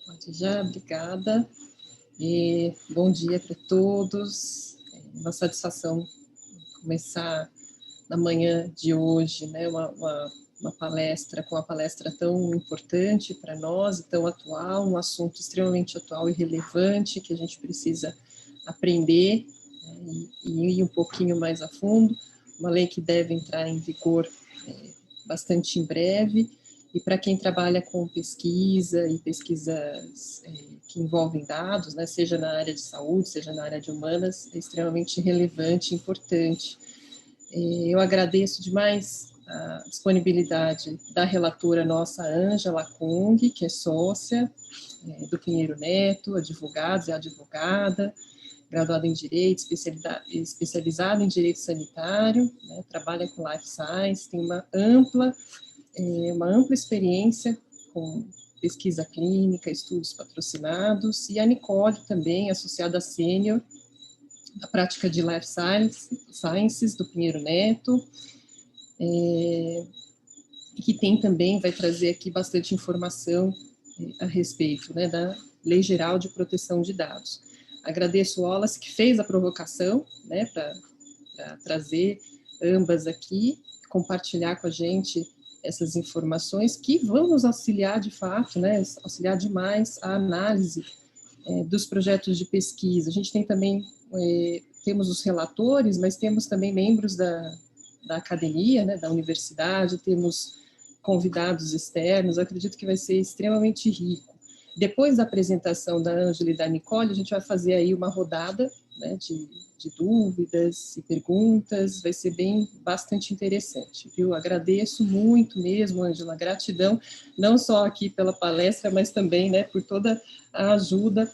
Pode já, obrigada. E bom dia para todos. É uma satisfação começar na manhã de hoje, né, uma palestra com uma palestra tão importante para nós, tão atual, um assunto extremamente atual e relevante que a gente precisa aprender, né, e ir um pouquinho mais a fundo. Uma lei que deve entrar em vigor bastante em breve. E para quem trabalha com pesquisa e pesquisas que envolvem dados, né, seja na área de saúde, seja na área de humanas, é extremamente relevante e importante. Eu agradeço demais a disponibilidade da relatora nossa, Ângela Kung, que é sócia do Pinheiro Neto, advogada e advogada, graduada em Direito, especializada em Direito Sanitário, né, trabalha com Life Science, tem uma ampla experiência com pesquisa clínica, estudos patrocinados, e a Nicole também, associada sênior da prática de Life Sciences do Pinheiro Neto, que tem também, vai trazer aqui bastante informação a respeito, né, da Lei Geral de Proteção de Dados. Agradeço o Wallace, que fez a provocação, né, para trazer ambas aqui, compartilhar com a gente essas informações que vão nos auxiliar de fato, né, auxiliar demais a análise dos projetos de pesquisa. A gente tem também, temos os relatores, mas temos também membros da academia, né, da universidade, temos convidados externos. Eu acredito que vai ser extremamente rico. Depois da apresentação da Ângela e da Nicole, a gente vai fazer aí uma rodada, né, de dúvidas e perguntas, vai ser bastante interessante, viu? Agradeço muito mesmo, Ângela, gratidão, não só aqui pela palestra, mas também, né, por toda a ajuda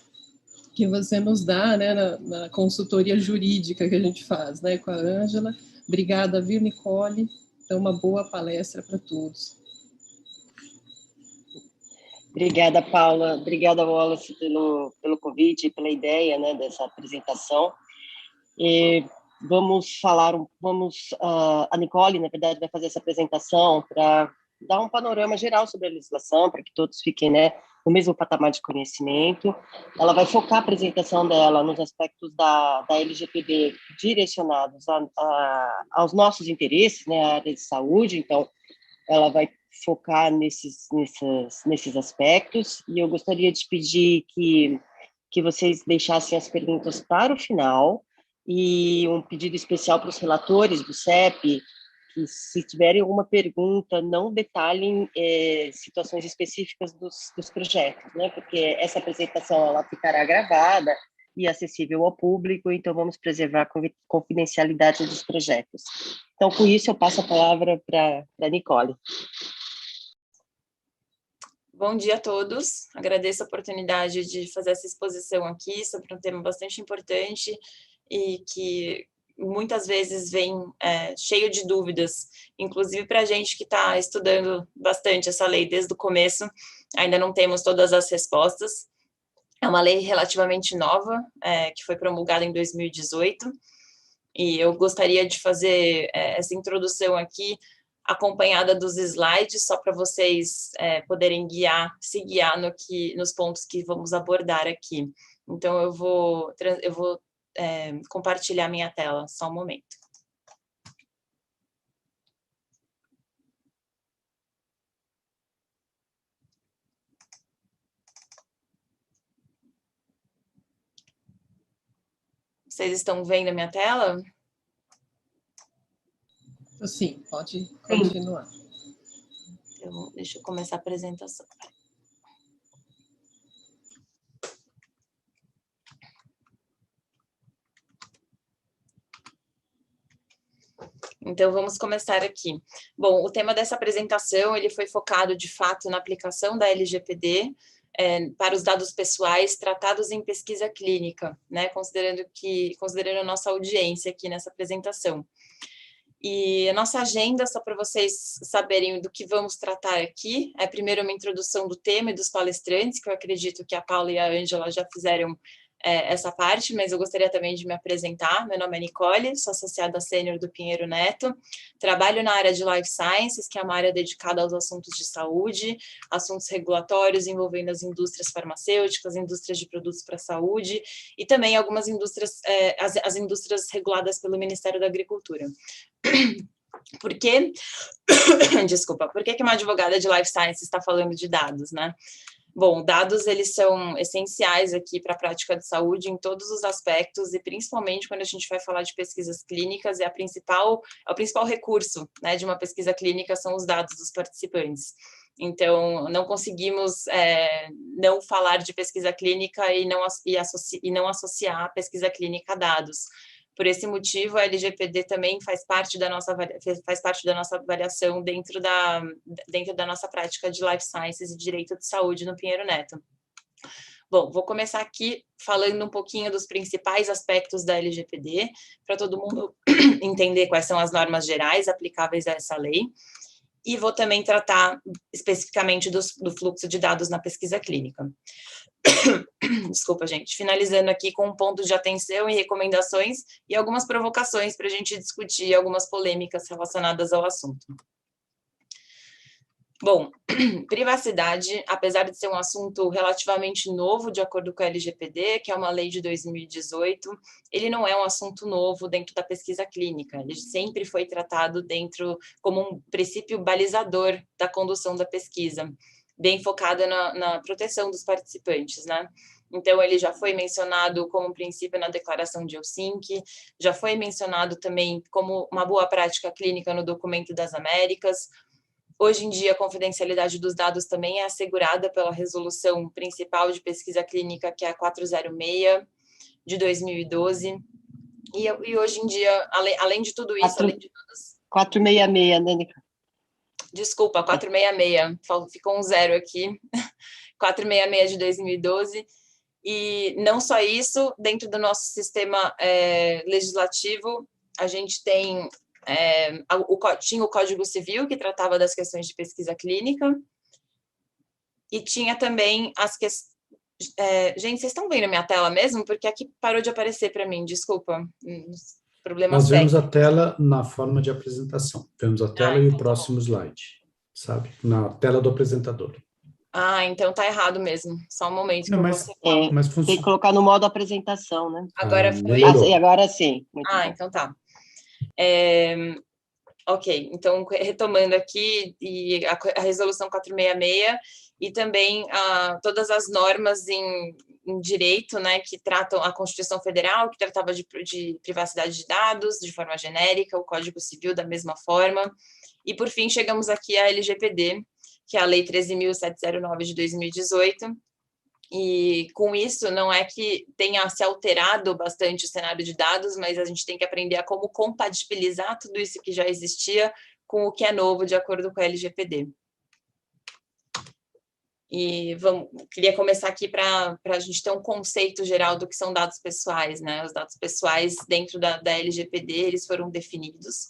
que você nos dá, né, na consultoria jurídica que a gente faz, né, com a Ângela. Obrigada, viu, Nicole? Então, uma boa palestra para todos. Obrigada, Paula. Obrigada, Wallace, pelo convite e pela ideia, né, dessa apresentação. A Nicole, na verdade, vai fazer essa apresentação para dar um panorama geral sobre a legislação, para que todos fiquem, né, no mesmo patamar de conhecimento. Ela vai focar a apresentação dela nos aspectos da LGPD direcionados aos nossos interesses, né, a área de saúde. Então, ela vai focar nesses aspectos, e eu gostaria de pedir que vocês deixassem as perguntas para o final, e um pedido especial para os relatores do CEP, que se tiverem alguma pergunta, não detalhem situações específicas dos projetos, né? Porque essa apresentação ela ficará gravada e acessível ao público, então vamos preservar a confidencialidade dos projetos. Então, com isso, eu passo a palavra para a Nicole. Bom dia a todos, agradeço a oportunidade de fazer essa exposição aqui sobre um tema bastante importante e que muitas vezes vem cheio de dúvidas, inclusive para a gente que está estudando bastante essa lei desde o começo, ainda não temos todas as respostas. É uma lei relativamente nova, que foi promulgada em 2018, e eu gostaria de fazer essa introdução aqui acompanhada dos slides, só para vocês poderem se guiar nos pontos que vamos abordar aqui. Então, eu vou compartilhar minha tela, só um momento. Vocês estão vendo a minha tela? Sim, pode continuar. Então, deixa eu começar a apresentação. Então, vamos começar aqui. Bom, o tema dessa apresentação, ele foi focado, de fato, na aplicação da LGPD para os dados pessoais tratados em pesquisa clínica, né, considerando a nossa audiência aqui nessa apresentação. E a nossa agenda, só para vocês saberem do que vamos tratar aqui, é primeiro uma introdução do tema e dos palestrantes, que eu acredito que a Paula e a Ângela já fizeram essa parte, mas eu gostaria também de me apresentar. Meu nome é Nicole, sou associada sênior do Pinheiro Neto, trabalho na área de Life Sciences, que é uma área dedicada aos assuntos de saúde, assuntos regulatórios envolvendo as indústrias farmacêuticas, indústrias de produtos para a saúde e também algumas indústrias, as indústrias reguladas pelo Ministério da Agricultura. Por que, desculpa, por que uma advogada de Life Sciences está falando de dados, né? Bom, dados, eles são essenciais aqui para a prática de saúde em todos os aspectos e principalmente quando a gente vai falar de pesquisas clínicas, o principal recurso, né, de uma pesquisa clínica são os dados dos participantes. Então, não conseguimos não falar de pesquisa clínica e não associar a pesquisa clínica a dados. Por esse motivo, a LGPD também faz parte da nossa avaliação dentro da nossa prática de Life Sciences e Direito de Saúde no Pinheiro Neto. Bom, vou começar aqui falando um pouquinho dos principais aspectos da LGPD, para todo mundo entender quais são as normas gerais aplicáveis a essa lei. E vou também tratar especificamente do fluxo de dados na pesquisa clínica. Desculpa, gente. Finalizando aqui com um ponto de atenção e recomendações e algumas provocações para a gente discutir algumas polêmicas relacionadas ao assunto. Bom, privacidade, apesar de ser um assunto relativamente novo, de acordo com a LGPD, que é uma lei de 2018, ele não é um assunto novo dentro da pesquisa clínica. Ele sempre foi tratado como um princípio balizador da condução da pesquisa, bem focada na proteção dos participantes, né? Então, ele já foi mencionado como princípio na Declaração de Helsinki, já foi mencionado também como uma boa prática clínica no Documento das Américas. Hoje em dia, a confidencialidade dos dados também é assegurada pela resolução principal de pesquisa clínica, que é a 406, de 2012. E hoje em dia, além de tudo isso, além de todas... 466, né, Nica? Desculpa, 466, ficou um zero aqui. 466 de 2012. E não só isso, dentro do nosso sistema legislativo, a gente tem... tinha o Código Civil, que tratava das questões de pesquisa clínica, e tinha também as questões... gente, vocês estão vendo minha tela mesmo? Porque aqui parou de aparecer para mim, desculpa. Nós vemos a tela na forma de apresentação. Vemos a tela e então o próximo slide, sabe? Na tela do apresentador. Então tá errado mesmo. Só um momento que mas tem que colocar no modo apresentação, né? Agora foi. Agora sim. Então tá. Ok, então retomando aqui a resolução 466 e também todas as normas em direito, né, que tratam a Constituição Federal, que tratava de privacidade de dados de forma genérica, o Código Civil da mesma forma, e por fim chegamos aqui à LGPD, que é a Lei 13.709 de 2018, e com isso não é que tenha se alterado bastante o cenário de dados, mas a gente tem que aprender a como compatibilizar tudo isso que já existia com o que é novo de acordo com a LGPD. E queria começar aqui para a gente ter um conceito geral do que são dados pessoais, né? Os dados pessoais dentro da LGPD, eles foram definidos,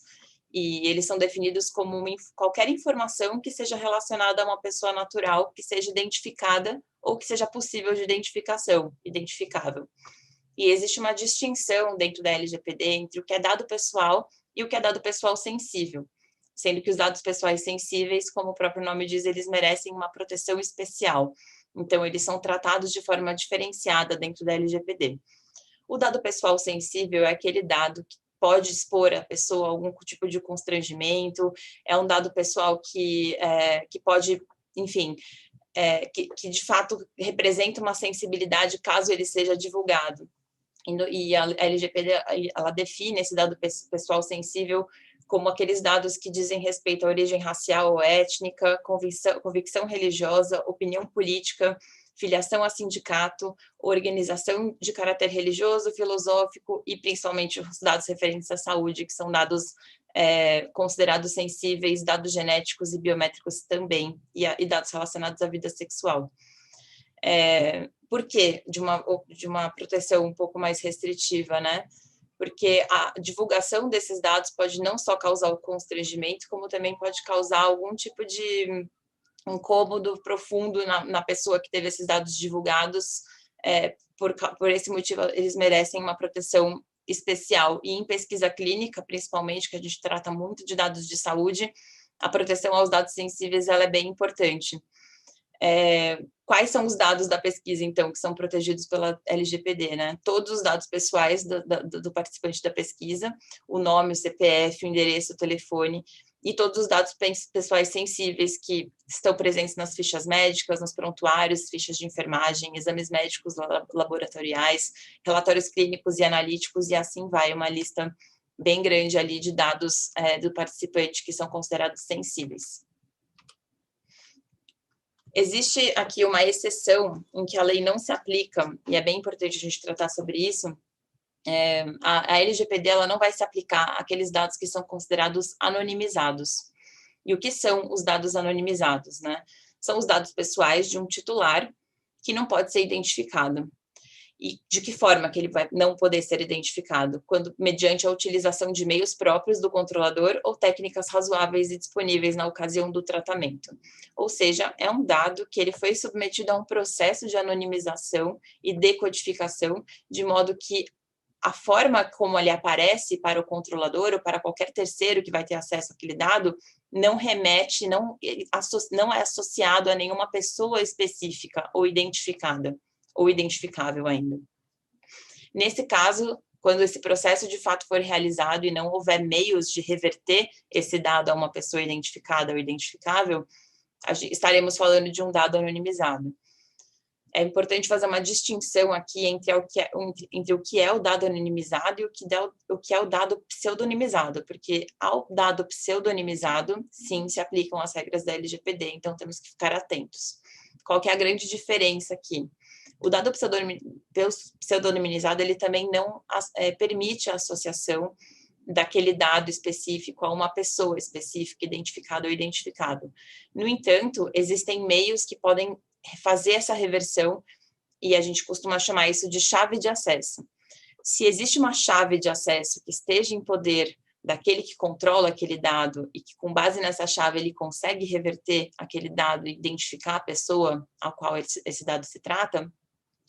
e eles são definidos como qualquer informação que seja relacionada a uma pessoa natural, que seja identificada ou que seja possível de identificável. E existe uma distinção dentro da LGPD entre o que é dado pessoal e o que é dado pessoal sensível, sendo que os dados pessoais sensíveis, como o próprio nome diz, eles merecem uma proteção especial. Então, eles são tratados de forma diferenciada dentro da LGPD. O dado pessoal sensível é aquele dado que pode expor a pessoa a algum tipo de constrangimento, é um dado pessoal que pode, enfim, que de fato representa uma sensibilidade caso ele seja divulgado. E a LGPD, ela define esse dado pessoal sensível como aqueles dados que dizem respeito à origem racial ou étnica, convicção religiosa, opinião política, filiação a sindicato, organização de caráter religioso, filosófico e principalmente os dados referentes à saúde, que são dados considerados sensíveis, dados genéticos e biométricos também, e dados relacionados à vida sexual. Por quê de uma proteção um pouco mais restritiva, né? Porque a divulgação desses dados pode não só causar o constrangimento, como também pode causar algum tipo de incômodo profundo na pessoa que teve esses dados divulgados, por esse motivo, eles merecem uma proteção especial. E em pesquisa clínica, principalmente, que a gente trata muito de dados de saúde, a proteção aos dados sensíveis ela é bem importante. Quais são os dados da pesquisa, então, que são protegidos pela LGPD, né? Todos os dados pessoais do participante da pesquisa, o nome, o CPF, o endereço, o telefone, e todos os dados pessoais sensíveis que estão presentes nas fichas médicas, nos prontuários, fichas de enfermagem, exames médicos laboratoriais, relatórios clínicos e analíticos, e assim vai, uma lista bem grande ali de dados do participante que são considerados sensíveis. Existe aqui uma exceção em que a lei não se aplica, e é bem importante a gente tratar sobre isso. A LGPD ela não vai se aplicar àqueles dados que são considerados anonimizados. E o que são os dados anonimizados, né? São os dados pessoais de um titular que não pode ser identificado. E de que forma que ele vai não poder ser identificado? Quando, mediante a utilização de meios próprios do controlador ou técnicas razoáveis e disponíveis na ocasião do tratamento. Ou seja, é um dado que ele foi submetido a um processo de anonimização e decodificação, de modo que a forma como ele aparece para o controlador ou para qualquer terceiro que vai ter acesso àquele dado não remete, não é associado a nenhuma pessoa específica ou identificada, ou identificável ainda. Nesse caso, quando esse processo de fato for realizado e não houver meios de reverter esse dado a uma pessoa identificada ou identificável, estaremos falando de um dado anonimizado. É importante fazer uma distinção aqui entre o que é o dado anonimizado e o que é o dado pseudonimizado, porque ao dado pseudonimizado, sim, se aplicam as regras da LGPD, então temos que ficar atentos. Qual que é a grande diferença aqui? O dado pseudonimizado, ele também não permite a associação daquele dado específico a uma pessoa específica, identificada ou identificado. No entanto, existem meios que podem fazer essa reversão, e a gente costuma chamar isso de chave de acesso. Se existe uma chave de acesso que esteja em poder daquele que controla aquele dado e que, com base nessa chave, ele consegue reverter aquele dado e identificar a pessoa ao qual esse dado se trata,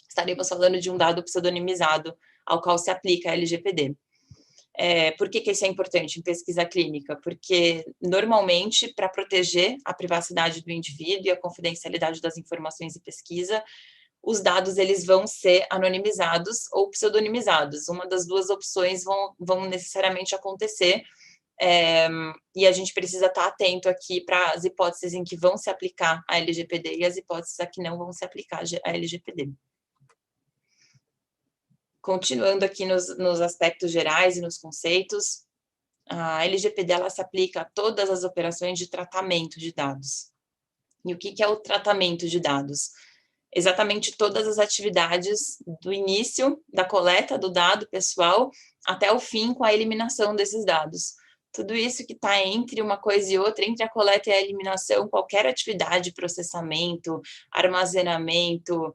estaremos falando de um dado pseudonimizado ao qual se aplica a LGPD. Por que isso é importante em pesquisa clínica? Porque, normalmente, para proteger a privacidade do indivíduo e a confidencialidade das informações de pesquisa, os dados eles vão ser anonimizados ou pseudonimizados. Uma das duas opções vão necessariamente acontecer, e a gente precisa estar atento aqui para as hipóteses em que vão se aplicar a LGPD e as hipóteses a que não vão se aplicar a LGPD. Continuando aqui nos aspectos gerais e nos conceitos, a LGPD ela se aplica a todas as operações de tratamento de dados. E o que é o tratamento de dados? Exatamente todas as atividades do início da coleta do dado pessoal até o fim com a eliminação desses dados. Tudo isso que está entre uma coisa e outra, entre a coleta e a eliminação, qualquer atividade, processamento, armazenamento,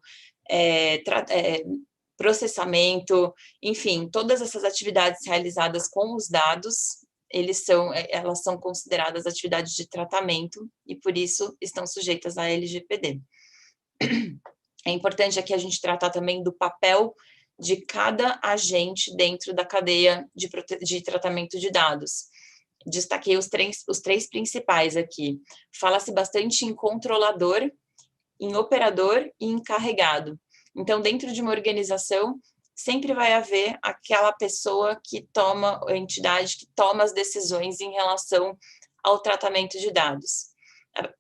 processamento, enfim, todas essas atividades realizadas com os dados, elas são consideradas atividades de tratamento e, por isso, estão sujeitas à LGPD. É importante aqui a gente tratar também do papel de cada agente dentro da cadeia de tratamento de dados. Destaquei os três principais aqui. Fala-se bastante em controlador, em operador e encarregado. Então, dentro de uma organização, sempre vai haver aquela pessoa que toma, a entidade que toma as decisões em relação ao tratamento de dados.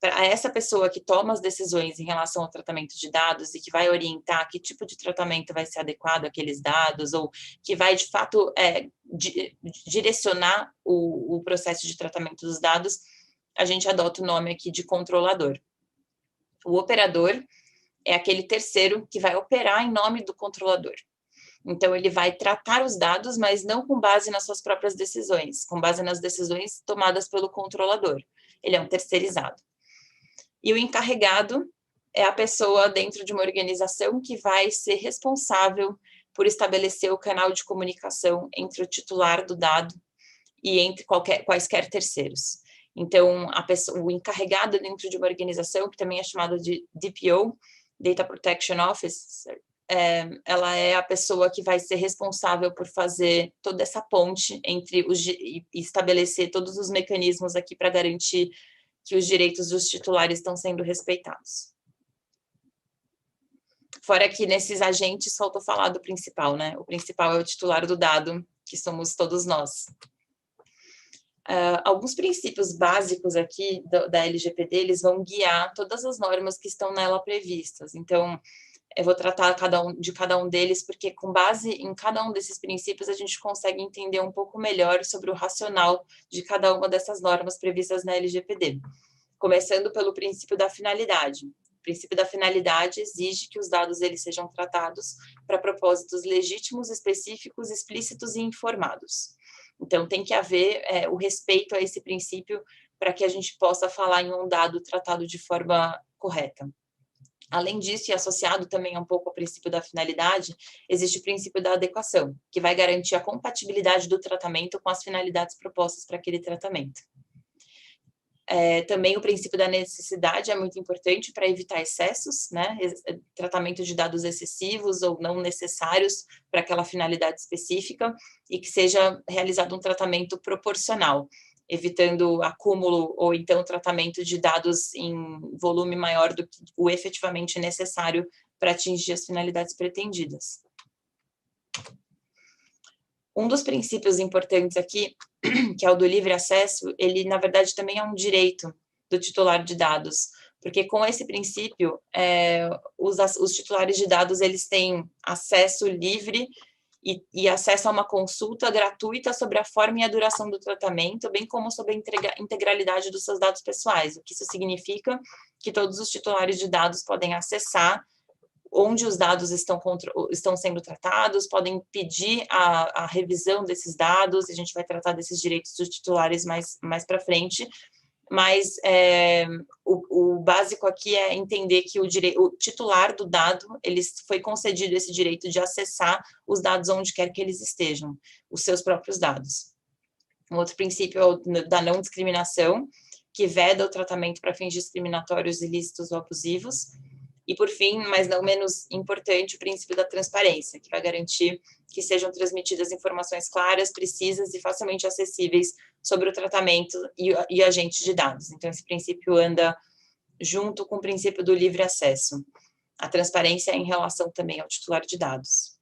Essa pessoa que toma as decisões em relação ao tratamento de dados e que vai orientar que tipo de tratamento vai ser adequado àqueles dados, ou que vai, de fato, direcionar o processo de tratamento dos dados, a gente adota o nome aqui de controlador. O operador é aquele terceiro que vai operar em nome do controlador. Então, ele vai tratar os dados, mas não com base nas suas próprias decisões, com base nas decisões tomadas pelo controlador. Ele é um terceirizado. E o encarregado é a pessoa dentro de uma organização que vai ser responsável por estabelecer o canal de comunicação entre o titular do dado e entre quaisquer terceiros. Então, o encarregado dentro de uma organização, que também é chamado de DPO, Data Protection Officer, ela é a pessoa que vai ser responsável por fazer toda essa ponte entre e estabelecer todos os mecanismos aqui para garantir que os direitos dos titulares estão sendo respeitados. Fora que nesses agentes faltou falar do principal, né? O principal é o titular do dado, que somos todos nós. Alguns princípios básicos aqui da LGPD, eles vão guiar todas as normas que estão nela previstas. Então, eu vou tratar de cada um deles, porque com base em cada um desses princípios, a gente consegue entender um pouco melhor sobre o racional de cada uma dessas normas previstas na LGPD. Começando pelo princípio da finalidade. O princípio da finalidade exige que os dados eles sejam tratados para propósitos legítimos, específicos, explícitos e informados. Então, tem que haver o respeito a esse princípio para que a gente possa falar em um dado tratado de forma correta. Além disso, e associado também um pouco ao princípio da finalidade, existe o princípio da adequação, que vai garantir a compatibilidade do tratamento com as finalidades propostas para aquele tratamento. Também o princípio da necessidade é muito importante para evitar excessos, né? Tratamento de dados excessivos ou não necessários para aquela finalidade específica e que seja realizado um tratamento proporcional, evitando acúmulo ou então tratamento de dados em volume maior do que o efetivamente necessário para atingir as finalidades pretendidas. Um dos princípios importantes aqui, que é o do livre acesso, ele, na verdade, também é um direito do titular de dados, porque com esse princípio, os titulares de dados, eles têm acesso livre e acesso a uma consulta gratuita sobre a forma e a duração do tratamento, bem como sobre a integralidade dos seus dados pessoais, o que isso significa que todos os titulares de dados podem acessar onde os dados estão sendo tratados, podem pedir a revisão desses dados, a gente vai tratar desses direitos dos titulares mais para frente, mas o básico aqui é entender que o titular do dado, ele foi concedido esse direito de acessar os dados onde quer que eles estejam, os seus próprios dados. Um outro princípio é o da não discriminação, que veda o tratamento para fins discriminatórios, ilícitos ou abusivos. E, por fim, mas não menos importante, o princípio da transparência, que vai garantir que sejam transmitidas informações claras, precisas e facilmente acessíveis sobre o tratamento e agentes de dados. Então, esse princípio anda junto com o princípio do livre acesso. A transparência em relação também ao titular de dados.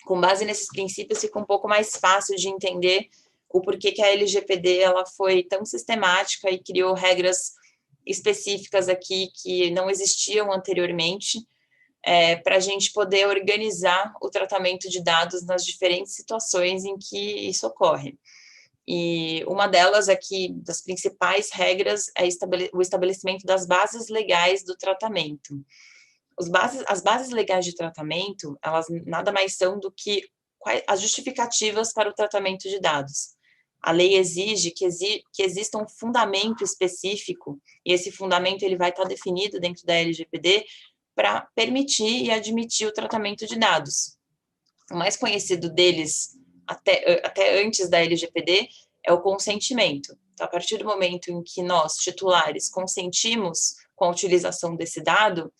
Com base nesses princípios, fica um pouco mais fácil de entender o porquê que a LGPD ela foi tão sistemática e criou regras específicas aqui que não existiam anteriormente, para a gente poder organizar o tratamento de dados nas diferentes situações em que isso ocorre. E uma delas aqui, das principais regras, é o estabelecimento das bases legais do tratamento. As bases legais de tratamento, elas nada mais são do que as justificativas para o tratamento de dados. A lei exige que exista um fundamento específico, e esse fundamento ele vai estar definido dentro da LGPD para permitir e admitir o tratamento de dados. O mais conhecido deles, até antes da LGPD, é o consentimento. Então, a partir do momento em que nós, titulares, consentimos com a utilização desse dado,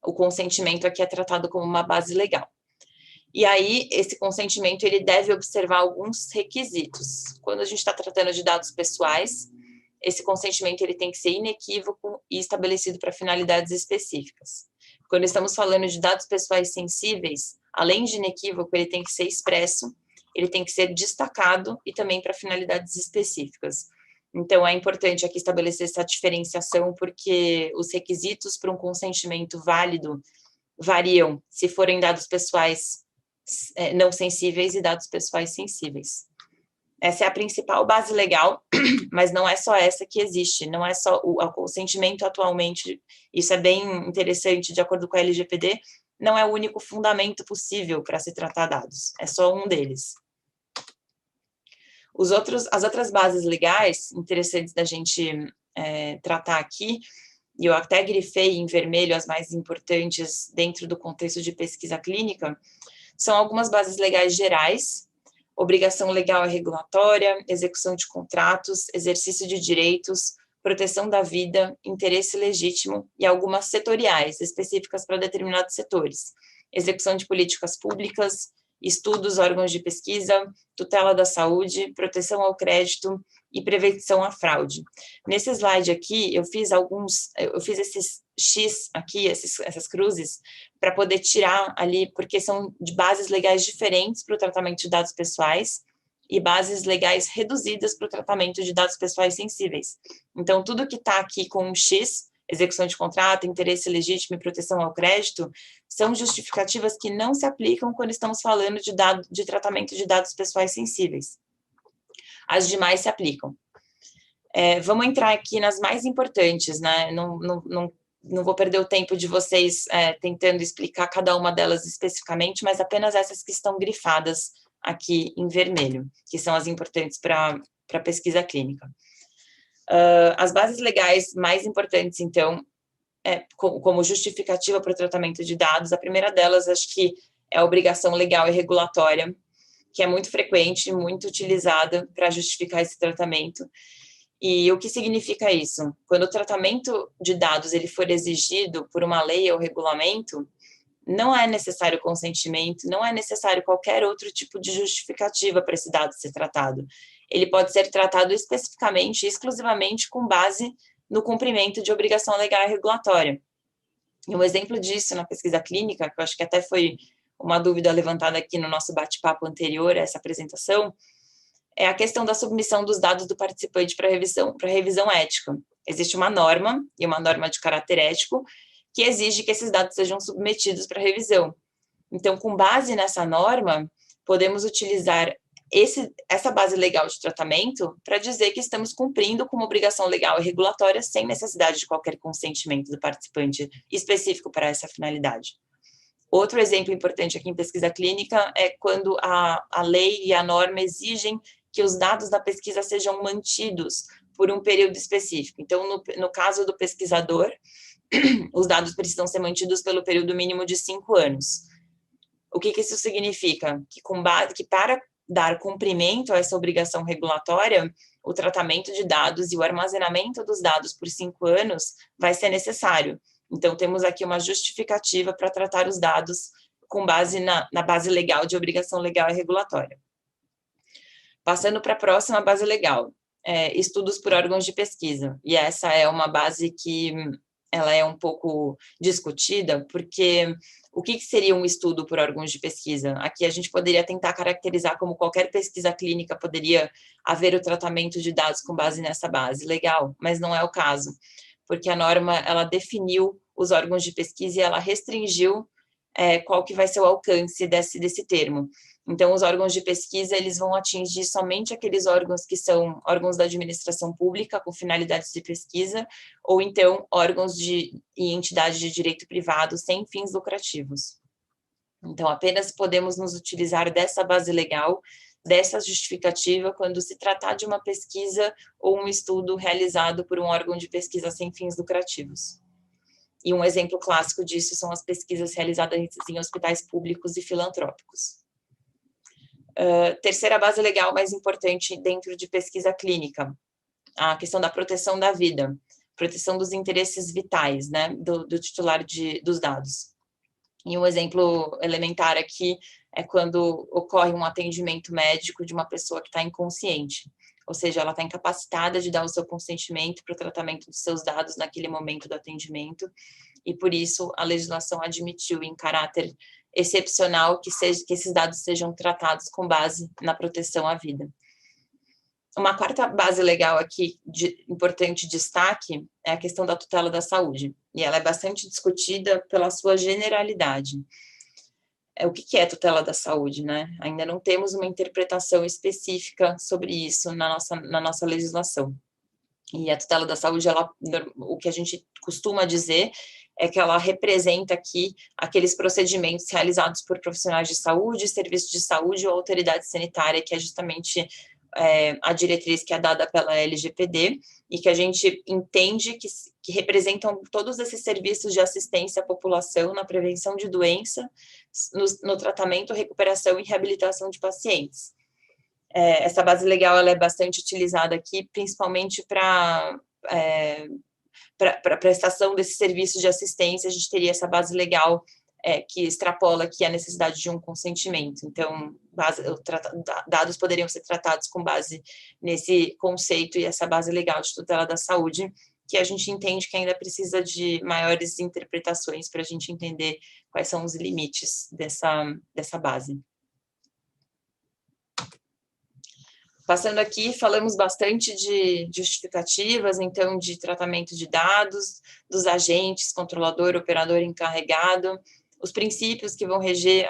o consentimento aqui é tratado como uma base legal. E aí, esse consentimento, ele deve observar alguns requisitos. Quando a gente está tratando de dados pessoais, esse consentimento ele tem que ser inequívoco e estabelecido para finalidades específicas. Quando estamos falando de dados pessoais sensíveis, além de inequívoco, ele tem que ser expresso, ele tem que ser destacado e também para finalidades específicas. Então, é importante aqui estabelecer essa diferenciação, porque os requisitos para um consentimento válido variam se forem dados pessoais não sensíveis e dados pessoais sensíveis. Essa é a principal base legal, mas não é só essa que existe, não é só o consentimento atualmente, isso é bem interessante, de acordo com a LGPD, não é o único fundamento possível para se tratar dados, é só um deles. As outras bases legais interessantes da gente tratar aqui, e eu até grifei em vermelho as mais importantes dentro do contexto de pesquisa clínica, são algumas bases legais gerais, obrigação legal e regulatória, execução de contratos, exercício de direitos, proteção da vida, interesse legítimo e algumas setoriais, específicas para determinados setores, execução de políticas públicas, estudos, órgãos de pesquisa, tutela da saúde, proteção ao crédito e prevenção à fraude. Nesse slide aqui, eu fiz esses X aqui, essas cruzes, para poder tirar ali, porque são de bases legais diferentes para o tratamento de dados pessoais e bases legais reduzidas para o tratamento de dados pessoais sensíveis. Então, tudo que está aqui com um X, execução de contrato, interesse legítimo e proteção ao crédito, são justificativas que não se aplicam quando estamos falando de tratamento de dados pessoais sensíveis. As demais se aplicam. Vamos entrar aqui nas mais importantes, né? Não vou perder o tempo de vocês tentando explicar cada uma delas especificamente, mas apenas essas que estão grifadas aqui em vermelho, que são as importantes para a pesquisa clínica. As bases legais mais importantes, então, como justificativa para o tratamento de dados, a primeira delas, acho que é a obrigação legal e regulatória, que é muito frequente, muito utilizada para justificar esse tratamento. E o que significa isso? Quando o tratamento de dados ele for exigido por uma lei ou regulamento, não é necessário consentimento, não é necessário qualquer outro tipo de justificativa para esse dado ser tratado. Ele pode ser tratado especificamente, exclusivamente com base no cumprimento de obrigação legal e regulatória. E um exemplo disso na pesquisa clínica, que eu acho que até foi uma dúvida levantada aqui no nosso bate-papo anterior a essa apresentação, é a questão da submissão dos dados do participante para revisão ética. Existe uma norma, e uma norma de caráter ético, que exige que esses dados sejam submetidos para revisão. Então, com base nessa norma, podemos utilizar essa base legal de tratamento para dizer que estamos cumprindo com uma obrigação legal e regulatória sem necessidade de qualquer consentimento do participante específico para essa finalidade. Outro exemplo importante aqui em pesquisa clínica é quando a lei e a norma exigem que os dados da pesquisa sejam mantidos por um período específico. Então, no caso do pesquisador, os dados precisam ser mantidos pelo período mínimo de 5 anos. O que isso significa? Que para dar cumprimento a essa obrigação regulatória, o tratamento de dados e o armazenamento dos dados por 5 anos vai ser necessário. Então, temos aqui uma justificativa para tratar os dados com base na base legal de obrigação legal e regulatória. Passando para a próxima base legal, estudos por órgãos de pesquisa. E essa é uma base que ela é um pouco discutida, porque o que seria um estudo por órgãos de pesquisa? Aqui a gente poderia tentar caracterizar como qualquer pesquisa clínica poderia haver o tratamento de dados com base nessa base. Legal, mas não é o caso, porque a norma ela definiu os órgãos de pesquisa e ela restringiu qual que vai ser o alcance desse termo. Então, os órgãos de pesquisa, eles vão atingir somente aqueles órgãos que são órgãos da administração pública com finalidades de pesquisa, ou então órgãos e entidades de direito privado sem fins lucrativos. Então, apenas podemos nos utilizar dessa base legal, dessa justificativa, quando se tratar de uma pesquisa ou um estudo realizado por um órgão de pesquisa sem fins lucrativos. E um exemplo clássico disso são as pesquisas realizadas em hospitais públicos e filantrópicos. Terceira base legal mais importante dentro de pesquisa clínica, a questão da proteção da vida, proteção dos interesses vitais, né, do titular dos dados. E um exemplo elementar aqui é quando ocorre um atendimento médico de uma pessoa que está inconsciente, ou seja, ela está incapacitada de dar o seu consentimento para o tratamento dos seus dados naquele momento do atendimento, e por isso a legislação admitiu em caráter excepcional que esses dados sejam tratados com base na proteção à vida. Uma quarta base legal aqui de importante destaque é a questão da tutela da saúde, e ela é bastante discutida pela sua generalidade. O que é tutela da saúde, né? Ainda não temos uma interpretação específica sobre isso na nossa legislação. E a tutela da saúde, o que a gente costuma dizer é que ela representa aqui aqueles procedimentos realizados por profissionais de saúde, serviços de saúde ou autoridade sanitária, que é justamente a diretriz que é dada pela LGPD, e que a gente entende que representam todos esses serviços de assistência à população na prevenção de doença, no tratamento, recuperação e reabilitação de pacientes. Essa base legal ela é bastante utilizada aqui, principalmente para para prestação desse serviço de assistência, a gente teria essa base legal que extrapola aqui a necessidade de um consentimento. Então, dados poderiam ser tratados com base nesse conceito e essa base legal de tutela da saúde, que a gente entende que ainda precisa de maiores interpretações para a gente entender quais são os limites dessa base. Passando aqui, falamos bastante de justificativas, então, de tratamento de dados, dos agentes, controlador, operador encarregado, os princípios que vão reger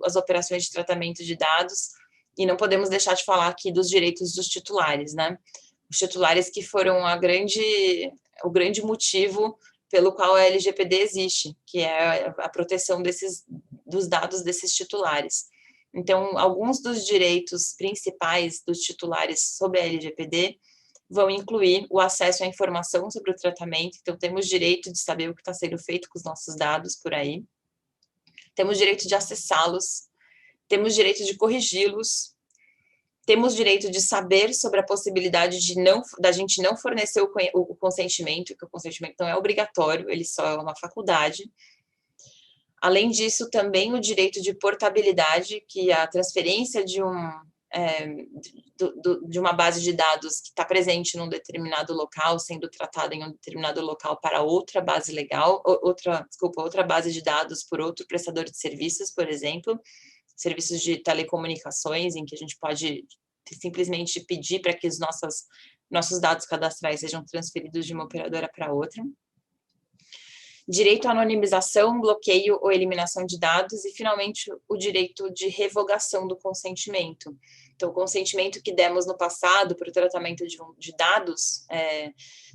as operações de tratamento de dados, e não podemos deixar de falar aqui dos direitos dos titulares, né? Os titulares que foram o grande motivo pelo qual a LGPD existe, que é a proteção dos dados desses titulares. Então, alguns dos direitos principais dos titulares sobre a LGPD vão incluir o acesso à informação sobre o tratamento, então temos direito de saber o que está sendo feito com os nossos dados por aí, temos direito de acessá-los, temos direito de corrigi-los, temos direito de saber sobre a possibilidade da gente não fornecer o consentimento, que o consentimento não é obrigatório, ele só é uma faculdade. Além disso, também o direito de portabilidade, que é a transferência de uma base de dados que está presente num determinado local, sendo tratada em um determinado local para outra base legal, outra base de dados por outro prestador de serviços, por exemplo, serviços de telecomunicações, em que a gente pode simplesmente pedir para que os nossos dados cadastrais sejam transferidos de uma operadora para outra. Direito à anonimização, bloqueio ou eliminação de dados e, finalmente, o direito de revogação do consentimento. Então, o consentimento que demos no passado para o tratamento de dados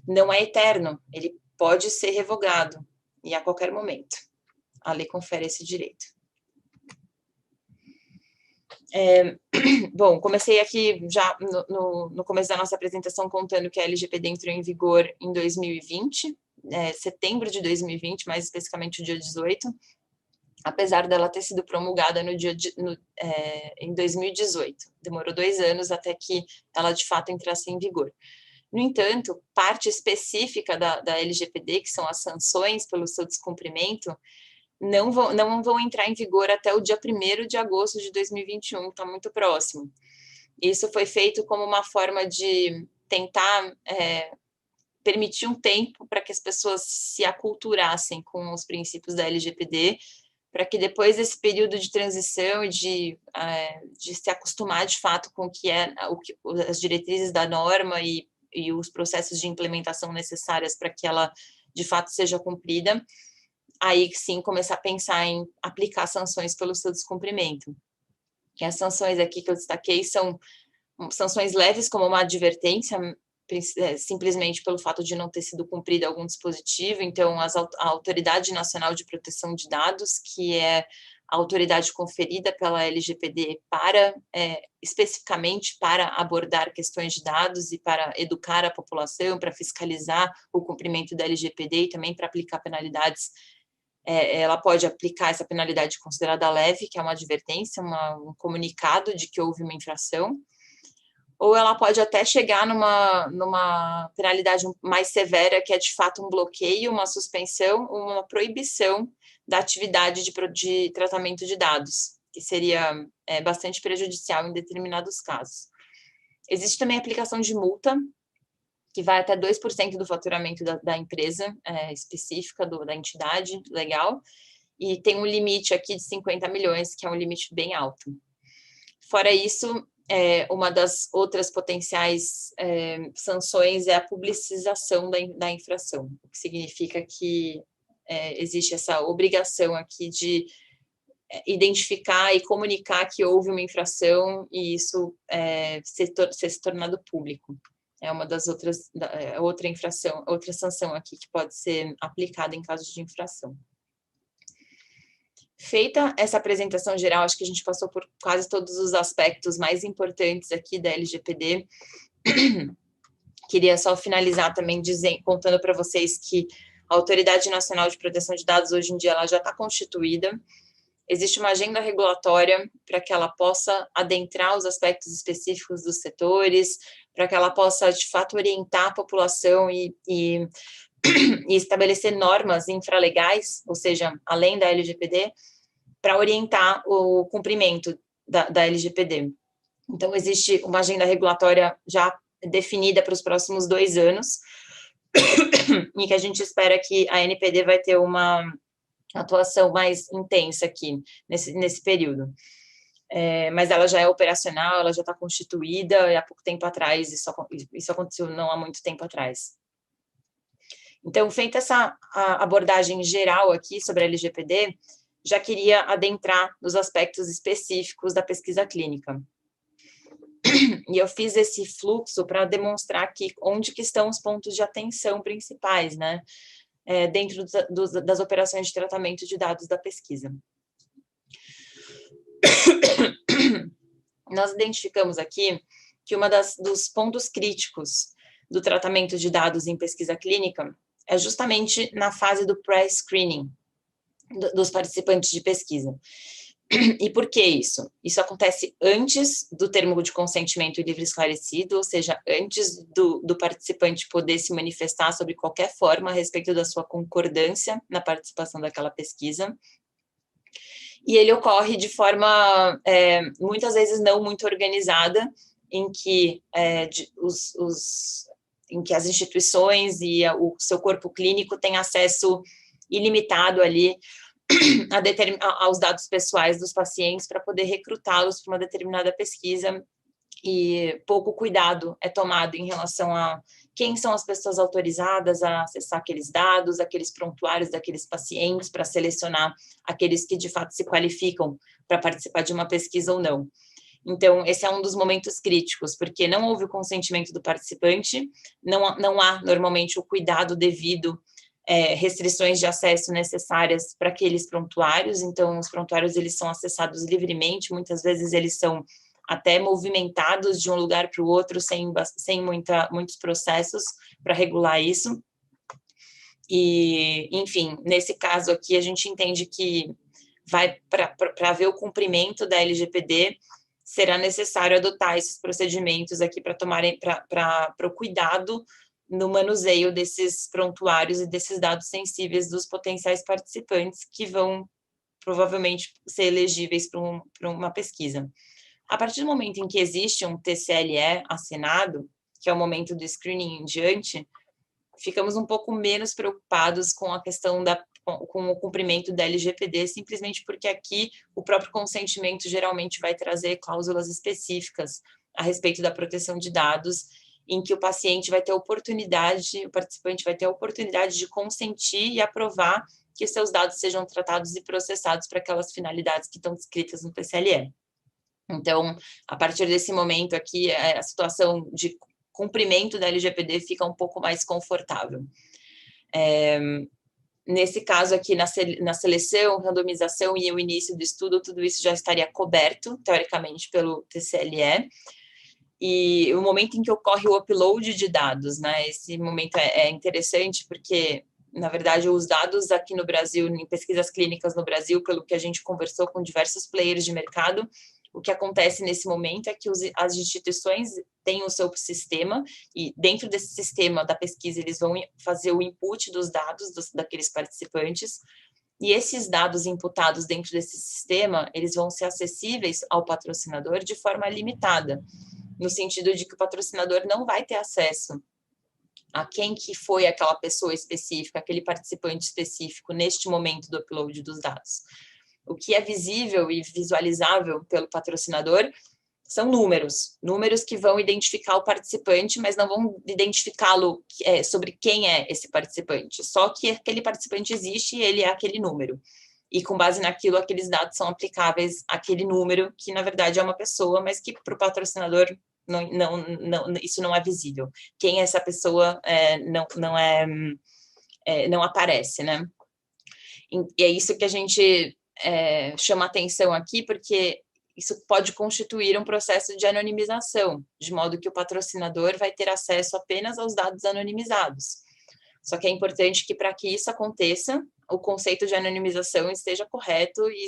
não é eterno, ele pode ser revogado e a qualquer momento. A lei confere esse direito. Bom, comecei aqui já no começo da nossa apresentação contando que a LGPD entrou em vigor em 2020, setembro de 2020, mais especificamente o dia 18, apesar dela ter sido promulgada em 2018. Demorou 2 anos até que ela, de fato, entrasse em vigor. No entanto, parte específica da LGPD, que são as sanções pelo seu descumprimento, não vão entrar em vigor até o dia 1º de agosto de 2021, está muito próximo. Isso foi feito como uma forma de tentar permitir um tempo para que as pessoas se aculturassem com os princípios da LGPD, para que depois desse período de transição e de se acostumar de fato com as diretrizes da norma e os processos de implementação necessárias para que ela de fato seja cumprida, aí sim começar a pensar em aplicar sanções pelo seu descumprimento. E as sanções aqui que eu destaquei são sanções leves, como uma advertência, simplesmente pelo fato de não ter sido cumprido algum dispositivo. Então, a Autoridade Nacional de Proteção de Dados, que é a autoridade conferida pela LGPD especificamente para abordar questões de dados e para educar a população, para fiscalizar o cumprimento da LGPD e também para aplicar penalidades. Ela pode aplicar essa penalidade considerada leve, que é uma advertência, um comunicado de que houve uma infração, ou ela pode até chegar numa penalidade mais severa, que é de fato um bloqueio, uma suspensão, uma proibição da atividade de tratamento de dados, que seria bastante prejudicial em determinados casos. Existe também a aplicação de multa, que vai até 2% do faturamento da empresa específica, da entidade legal, e tem um limite aqui de 50 milhões, que é um limite bem alto. Fora isso, uma das outras potenciais sanções é a publicização da infração, o que significa que existe essa obrigação aqui de identificar e comunicar que houve uma infração e isso ser se tornado público. É uma das outra sanção aqui que pode ser aplicada em casos de infração. Feita essa apresentação geral, acho que a gente passou por quase todos os aspectos mais importantes aqui da LGPD. Queria só finalizar também contando para vocês que a Autoridade Nacional de Proteção de Dados, hoje em dia, ela já está constituída. Existe uma agenda regulatória para que ela possa adentrar os aspectos específicos dos setores, para que ela possa, de fato, orientar a população e estabelecer normas infralegais, ou seja, além da LGPD, para orientar o cumprimento da LGPD. Então, existe uma agenda regulatória já definida para os próximos 2 anos, em que a gente espera que a NPD vai ter uma atuação mais intensa aqui, nesse período. Mas ela já é operacional, ela já está constituída, e há pouco tempo atrás, isso aconteceu não há muito tempo atrás. Então, feita essa abordagem geral aqui sobre a LGPD, já queria adentrar nos aspectos específicos da pesquisa clínica. E eu fiz esse fluxo para demonstrar aqui onde que estão os pontos de atenção principais, né, dentro das operações de tratamento de dados da pesquisa. Nós identificamos aqui que dos pontos críticos do tratamento de dados em pesquisa clínica é justamente na fase do pré-screening dos participantes de pesquisa. E por que isso? Isso acontece antes do termo de consentimento livre e esclarecido, ou seja, antes do participante poder se manifestar sobre qualquer forma a respeito da sua concordância na participação daquela pesquisa. E ele ocorre de forma, muitas vezes, não muito organizada, em que as instituições e o seu corpo clínico têm acesso ilimitado ali aos dados pessoais dos pacientes para poder recrutá-los para uma determinada pesquisa, e pouco cuidado é tomado em relação a quem são as pessoas autorizadas a acessar aqueles dados, aqueles prontuários daqueles pacientes, para selecionar aqueles que de fato se qualificam para participar de uma pesquisa ou não. Então, esse é um dos momentos críticos, porque não houve o consentimento do participante, não há normalmente o cuidado devido, restrições de acesso necessárias para aqueles prontuários. Então, os prontuários eles são acessados livremente, muitas vezes eles são até movimentados de um lugar para o outro, sem muitos processos para regular isso. E, enfim, nesse caso aqui, a gente entende que para haver o cumprimento da LGPD, será necessário adotar esses procedimentos aqui para o cuidado no manuseio desses prontuários e desses dados sensíveis dos potenciais participantes que vão provavelmente ser elegíveis para uma pesquisa. A partir do momento em que existe um TCLE assinado, que é o momento do screening em diante, ficamos um pouco menos preocupados com a questão com o cumprimento da LGPD, simplesmente porque aqui o próprio consentimento geralmente vai trazer cláusulas específicas a respeito da proteção de dados, em que o participante vai ter a oportunidade de consentir e aprovar que seus dados sejam tratados e processados para aquelas finalidades que estão descritas no TCLE. Então, a partir desse momento aqui, a situação de cumprimento da LGPD fica um pouco mais confortável. Nesse caso aqui, na seleção, randomização e o início do estudo, tudo isso já estaria coberto, teoricamente, pelo TCLE. E o momento em que ocorre o upload de dados, né? Esse momento é interessante porque, na verdade, os dados aqui no Brasil, em pesquisas clínicas no Brasil, pelo que a gente conversou com diversos players de mercado, o que acontece nesse momento é que as instituições têm o seu sistema, e dentro desse sistema da pesquisa eles vão fazer o input dos dados daqueles participantes, e esses dados imputados dentro desse sistema, eles vão ser acessíveis ao patrocinador de forma limitada, no sentido de que o patrocinador não vai ter acesso a quem que foi aquela pessoa específica, aquele participante específico neste momento do upload dos dados. O que é visível e visualizável pelo patrocinador são números que vão identificar o participante, mas não vão identificá-lo sobre quem é esse participante, só que aquele participante existe e ele é aquele número. E com base naquilo, aqueles dados são aplicáveis àquele número, que na verdade é uma pessoa, mas que para o patrocinador isso não é visível. Quem é essa pessoa não aparece, né? E é isso que a gente chama atenção aqui, porque isso pode constituir um processo de anonimização, de modo que o patrocinador vai ter acesso apenas aos dados anonimizados. Só que é importante que, para que isso aconteça, o conceito de anonimização esteja correto e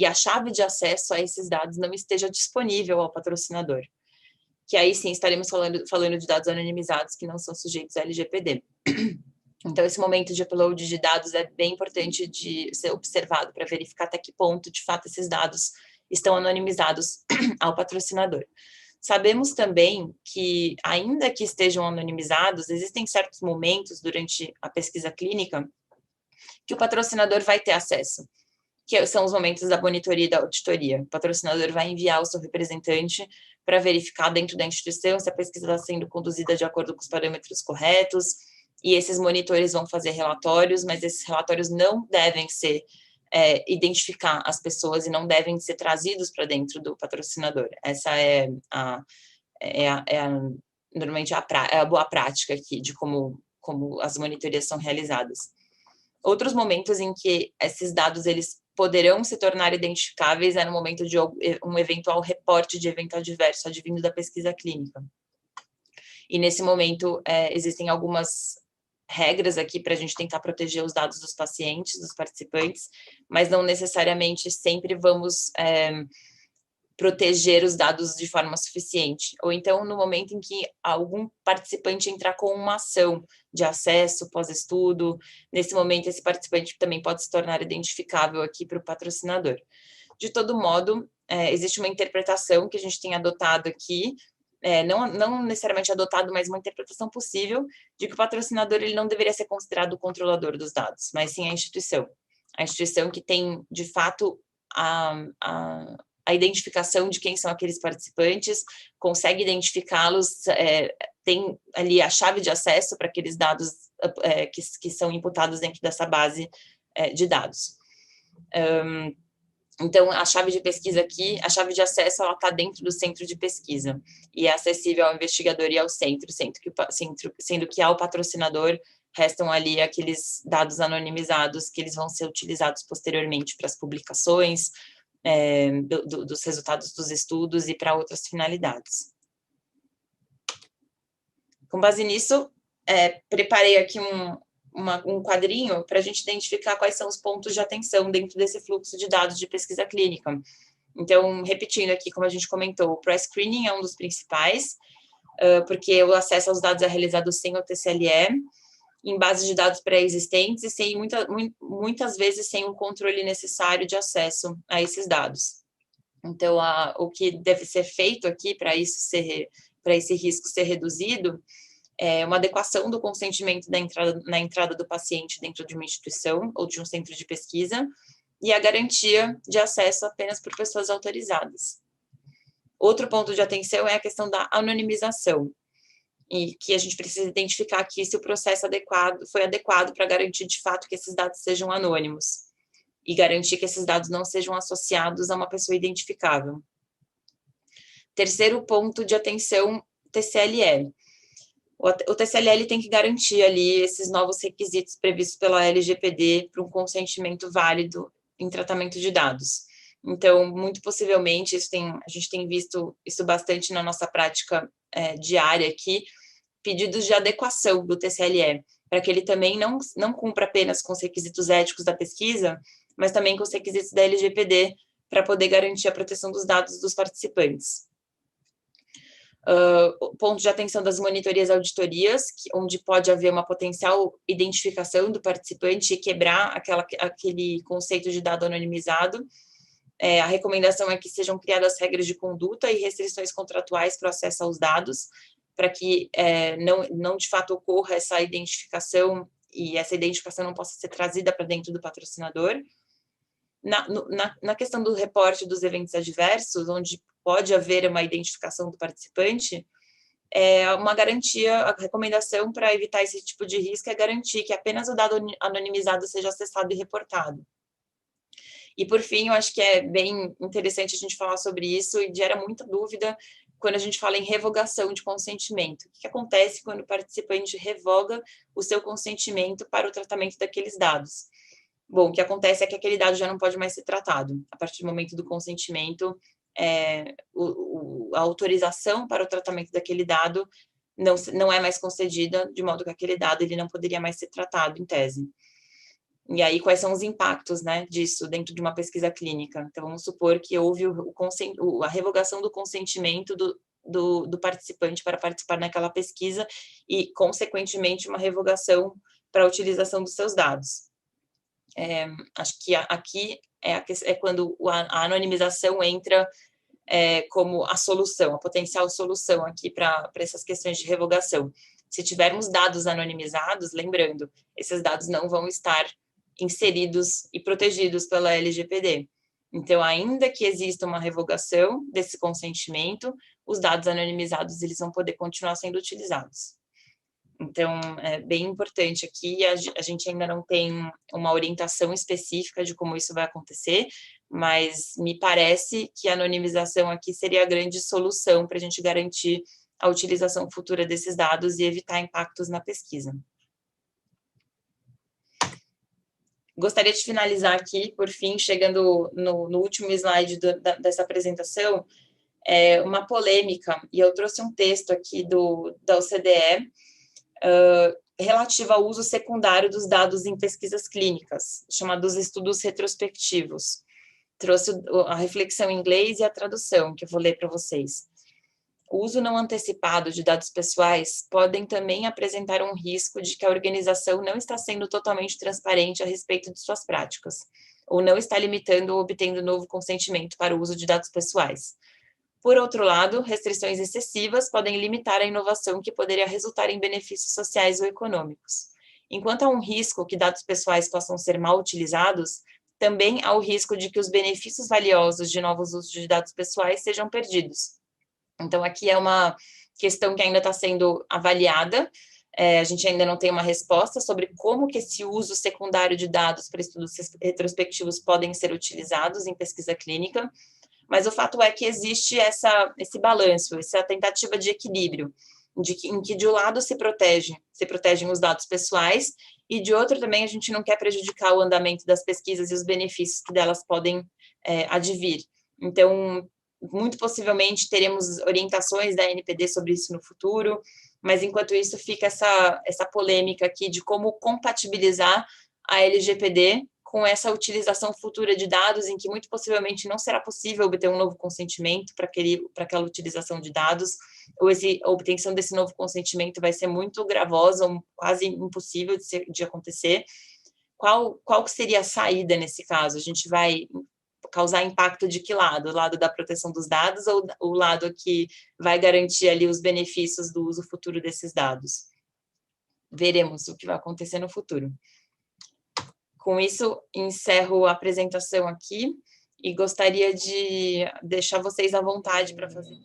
a chave de acesso a esses dados não esteja disponível ao patrocinador. que aí sim estaremos falando de dados anonimizados que não são sujeitos à LGPD. Então, esse momento de upload de dados é bem importante de ser observado para verificar até que ponto, de fato, esses dados estão anonimizados ao patrocinador. Sabemos também que, ainda que estejam anonimizados, existem certos momentos durante a pesquisa clínica que o patrocinador vai ter acesso, que são os momentos da monitoria e da auditoria. O patrocinador vai enviar o seu representante para verificar dentro da instituição se a pesquisa está sendo conduzida de acordo com os parâmetros corretos, e esses monitores vão fazer relatórios, mas esses relatórios não devem ser identificar as pessoas e não devem ser trazidos para dentro do patrocinador. Essa normalmente a boa prática aqui de como as monitorias são realizadas. Outros momentos em que esses dados eles poderão se tornar identificáveis é no momento de um eventual reporte de evento adverso advindo da pesquisa clínica. E nesse momento existem algumas regras aqui para a gente tentar proteger os dados dos pacientes, dos participantes, mas não necessariamente sempre vamos proteger os dados de forma suficiente. Ou então, no momento em que algum participante entrar com uma ação de acesso pós-estudo, nesse momento esse participante também pode se tornar identificável aqui para o patrocinador. De todo modo, existe uma interpretação que a gente tem adotado aqui, não necessariamente adotado, mas uma interpretação possível de que o patrocinador ele não deveria ser considerado o controlador dos dados, mas sim a instituição. A instituição que tem, de fato, a identificação de quem são aqueles participantes, consegue identificá-los, tem ali a chave de acesso para aqueles dados que são imputados dentro dessa base de dados. Então, a chave de pesquisa aqui, a chave de acesso, ela está dentro do centro de pesquisa e é acessível ao investigador e ao centro, sendo que ao patrocinador restam ali aqueles dados anonimizados que eles vão ser utilizados posteriormente para as publicações, dos resultados dos estudos e para outras finalidades. Com base nisso, preparei aqui um quadrinho para a gente identificar quais são os pontos de atenção dentro desse fluxo de dados de pesquisa clínica. Então, repetindo aqui, como a gente comentou, o pré-screening é um dos principais, porque o acesso aos dados é realizado sem o TCLE, em bases de dados pré-existentes e muitas vezes sem o controle necessário de acesso a esses dados. Então, o que deve ser feito aqui para esse risco ser reduzido é uma adequação do consentimento na entrada do paciente dentro de uma instituição ou de um centro de pesquisa e a garantia de acesso apenas por pessoas autorizadas. Outro ponto de atenção é a questão da anonimização, e que a gente precisa identificar aqui se o processo foi adequado para garantir de fato que esses dados sejam anônimos e garantir que esses dados não sejam associados a uma pessoa identificável. Terceiro ponto de atenção, TCLE. O TCLE tem que garantir ali esses novos requisitos previstos pela LGPD para um consentimento válido em tratamento de dados. Então, muito possivelmente, a gente tem visto isso bastante na nossa prática diária aqui, pedidos de adequação do TCLE, para que ele também não cumpra apenas com os requisitos éticos da pesquisa, mas também com os requisitos da LGPD, para poder garantir a proteção dos dados dos participantes. Ponto de atenção das monitorias e auditorias, onde pode haver uma potencial identificação do participante e quebrar aquele conceito de dado anonimizado. A recomendação é que sejam criadas regras de conduta e restrições contratuais para o acesso aos dados, para que não de fato ocorra essa identificação e essa identificação não possa ser trazida para dentro do patrocinador. Na questão do reporte dos eventos adversos, onde pode haver uma identificação do participante, uma garantia, a recomendação para evitar esse tipo de risco é garantir que apenas o dado anonimizado seja acessado e reportado. E, por fim, eu acho que é bem interessante a gente falar sobre isso e gera muita dúvida quando a gente fala em revogação de consentimento. O que acontece quando o participante revoga o seu consentimento para o tratamento daqueles dados? Bom, o que acontece é que aquele dado já não pode mais ser tratado. A partir do momento do consentimento, a autorização para o tratamento daquele dado não é mais concedida, de modo que aquele dado ele não poderia mais ser tratado em tese. E aí, quais são os impactos, né, disso dentro de uma pesquisa clínica? Então, vamos supor que houve a revogação do consentimento do participante para participar naquela pesquisa e, consequentemente, uma revogação para a utilização dos seus dados. Acho que aqui é quando a anonimização entra como a solução, a potencial solução aqui para essas questões de revogação. Se tivermos dados anonimizados, lembrando, esses dados não vão estar inseridos e protegidos pela LGPD. Então, ainda que exista uma revogação desse consentimento, os dados anonimizados eles vão poder continuar sendo utilizados. Então, é bem importante aqui, a gente ainda não tem uma orientação específica de como isso vai acontecer, mas me parece que a anonimização aqui seria a grande solução para a gente garantir a utilização futura desses dados e evitar impactos na pesquisa. Gostaria de finalizar aqui, por fim, chegando no último slide dessa apresentação, uma polêmica, e eu trouxe um texto aqui da OCDE, relativa ao uso secundário dos dados em pesquisas clínicas, chamados estudos retrospectivos. Trouxe a reflexão em inglês e a tradução, que eu vou ler para vocês. O uso não antecipado de dados pessoais podem também apresentar um risco de que a organização não está sendo totalmente transparente a respeito de suas práticas, ou não está limitando ou obtendo novo consentimento para o uso de dados pessoais. Por outro lado, restrições excessivas podem limitar a inovação que poderia resultar em benefícios sociais ou econômicos. Enquanto há um risco que dados pessoais possam ser mal utilizados, também há o risco de que os benefícios valiosos de novos usos de dados pessoais sejam perdidos. Então, aqui é uma questão que ainda está sendo avaliada, a gente ainda não tem uma resposta sobre como que esse uso secundário de dados para estudos retrospectivos podem ser utilizados em pesquisa clínica, mas o fato é que existe esse balanço, essa tentativa de equilíbrio, em que de um lado se protegem os dados pessoais, e de outro também a gente não quer prejudicar o andamento das pesquisas e os benefícios que delas podem advir. Então, muito possivelmente teremos orientações da ANPD sobre isso no futuro, mas enquanto isso fica essa polêmica aqui de como compatibilizar a LGPD com essa utilização futura de dados, em que muito possivelmente não será possível obter um novo consentimento para aquela utilização de dados, ou a obtenção desse novo consentimento vai ser muito gravosa, ou quase impossível de acontecer. Qual seria a saída nesse caso? A gente vai causar impacto de que lado? O lado da proteção dos dados ou o lado que vai garantir ali os benefícios do uso futuro desses dados? Veremos o que vai acontecer no futuro. Com isso, encerro a apresentação aqui e gostaria de deixar vocês à vontade para fazer.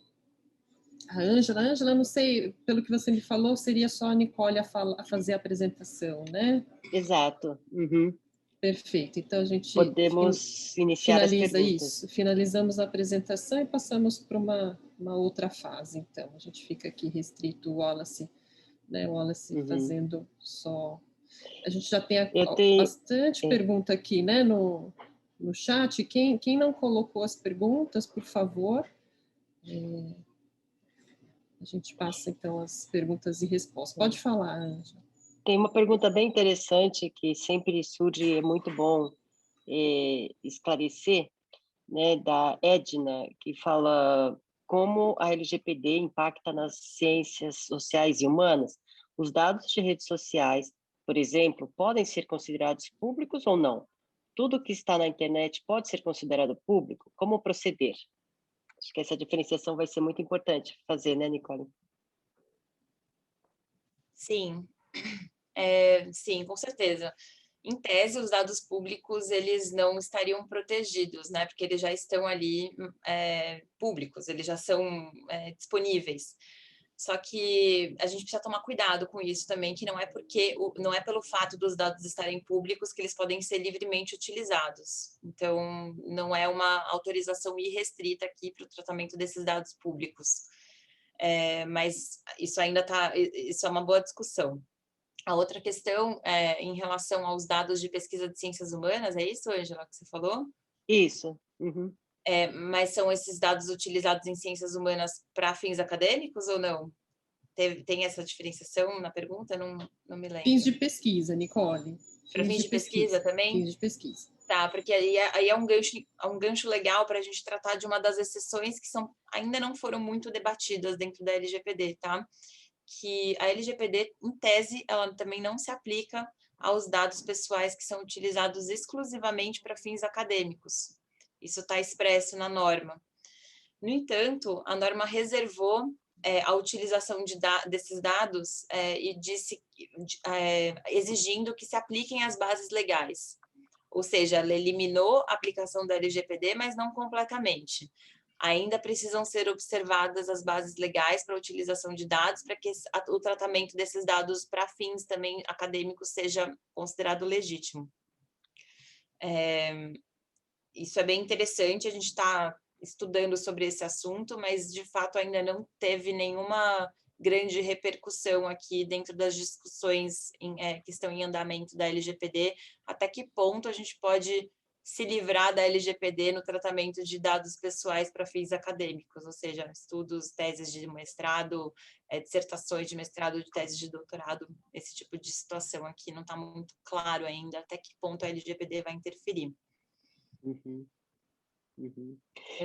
A Ângela, não sei, pelo que você me falou, seria só a Nicole a fazer a apresentação, né? Exato. Uhum. Perfeito. Então, a gente podemos iniciar as perguntas. Isso, finalizamos a apresentação e passamos para uma outra fase. Então, a gente fica aqui restrito o Wallace, né? O Wallace fazendo só... A gente já tem bastante pergunta aqui, né, no chat. Quem não colocou as perguntas, por favor, a gente passa, então, as perguntas e respostas. Pode falar, Ângela. Tem uma pergunta bem interessante que sempre surge, é muito bom esclarecer, né, da Edna, que fala como a LGPD impacta nas ciências sociais e humanas. Os dados de redes sociais, por exemplo, podem ser considerados públicos ou não? Tudo que está na internet pode ser considerado público? Como proceder? Acho que essa diferenciação vai ser muito importante fazer, né, Nicole? Sim, sim, com certeza. Em tese, os dados públicos, eles não estariam protegidos, né? Porque eles já estão ali públicos, eles já são disponíveis. Só que a gente precisa tomar cuidado com isso também, que não é pelo fato dos dados estarem públicos que eles podem ser livremente utilizados. Então, não é uma autorização irrestrita aqui para o tratamento desses dados públicos. Mas isso isso é uma boa discussão. A outra questão é em relação aos dados de pesquisa de ciências humanas, é isso, Ângela, que você falou? Isso. Uhum. Mas são esses dados utilizados em ciências humanas para fins acadêmicos ou não? Tem essa diferenciação na pergunta? Não me lembro. Fins de pesquisa, Nicole. Para fins de pesquisa também? Fins de pesquisa. Tá, porque aí é um gancho legal para a gente tratar de uma das exceções que ainda não foram muito debatidas dentro da LGPD, tá? Que a LGPD, em tese, ela também não se aplica aos dados pessoais que são utilizados exclusivamente para fins acadêmicos. Isso está expresso na norma. No entanto, a norma reservou a utilização desses dados e disse, exigindo que se apliquem às bases legais. Ou seja, ela eliminou a aplicação da LGPD, mas não completamente. Ainda precisam ser observadas as bases legais para a utilização de dados, para que o tratamento desses dados para fins também acadêmicos seja considerado legítimo. Isso é bem interessante, a gente está estudando sobre esse assunto, mas, de fato, ainda não teve nenhuma grande repercussão aqui dentro das discussões que estão em andamento da LGPD, até que ponto a gente pode se livrar da LGPD no tratamento de dados pessoais para fins acadêmicos, ou seja, estudos, teses de mestrado, dissertações de mestrado, de teses de doutorado, esse tipo de situação aqui não está muito claro ainda até que ponto a LGPD vai interferir. Uhum.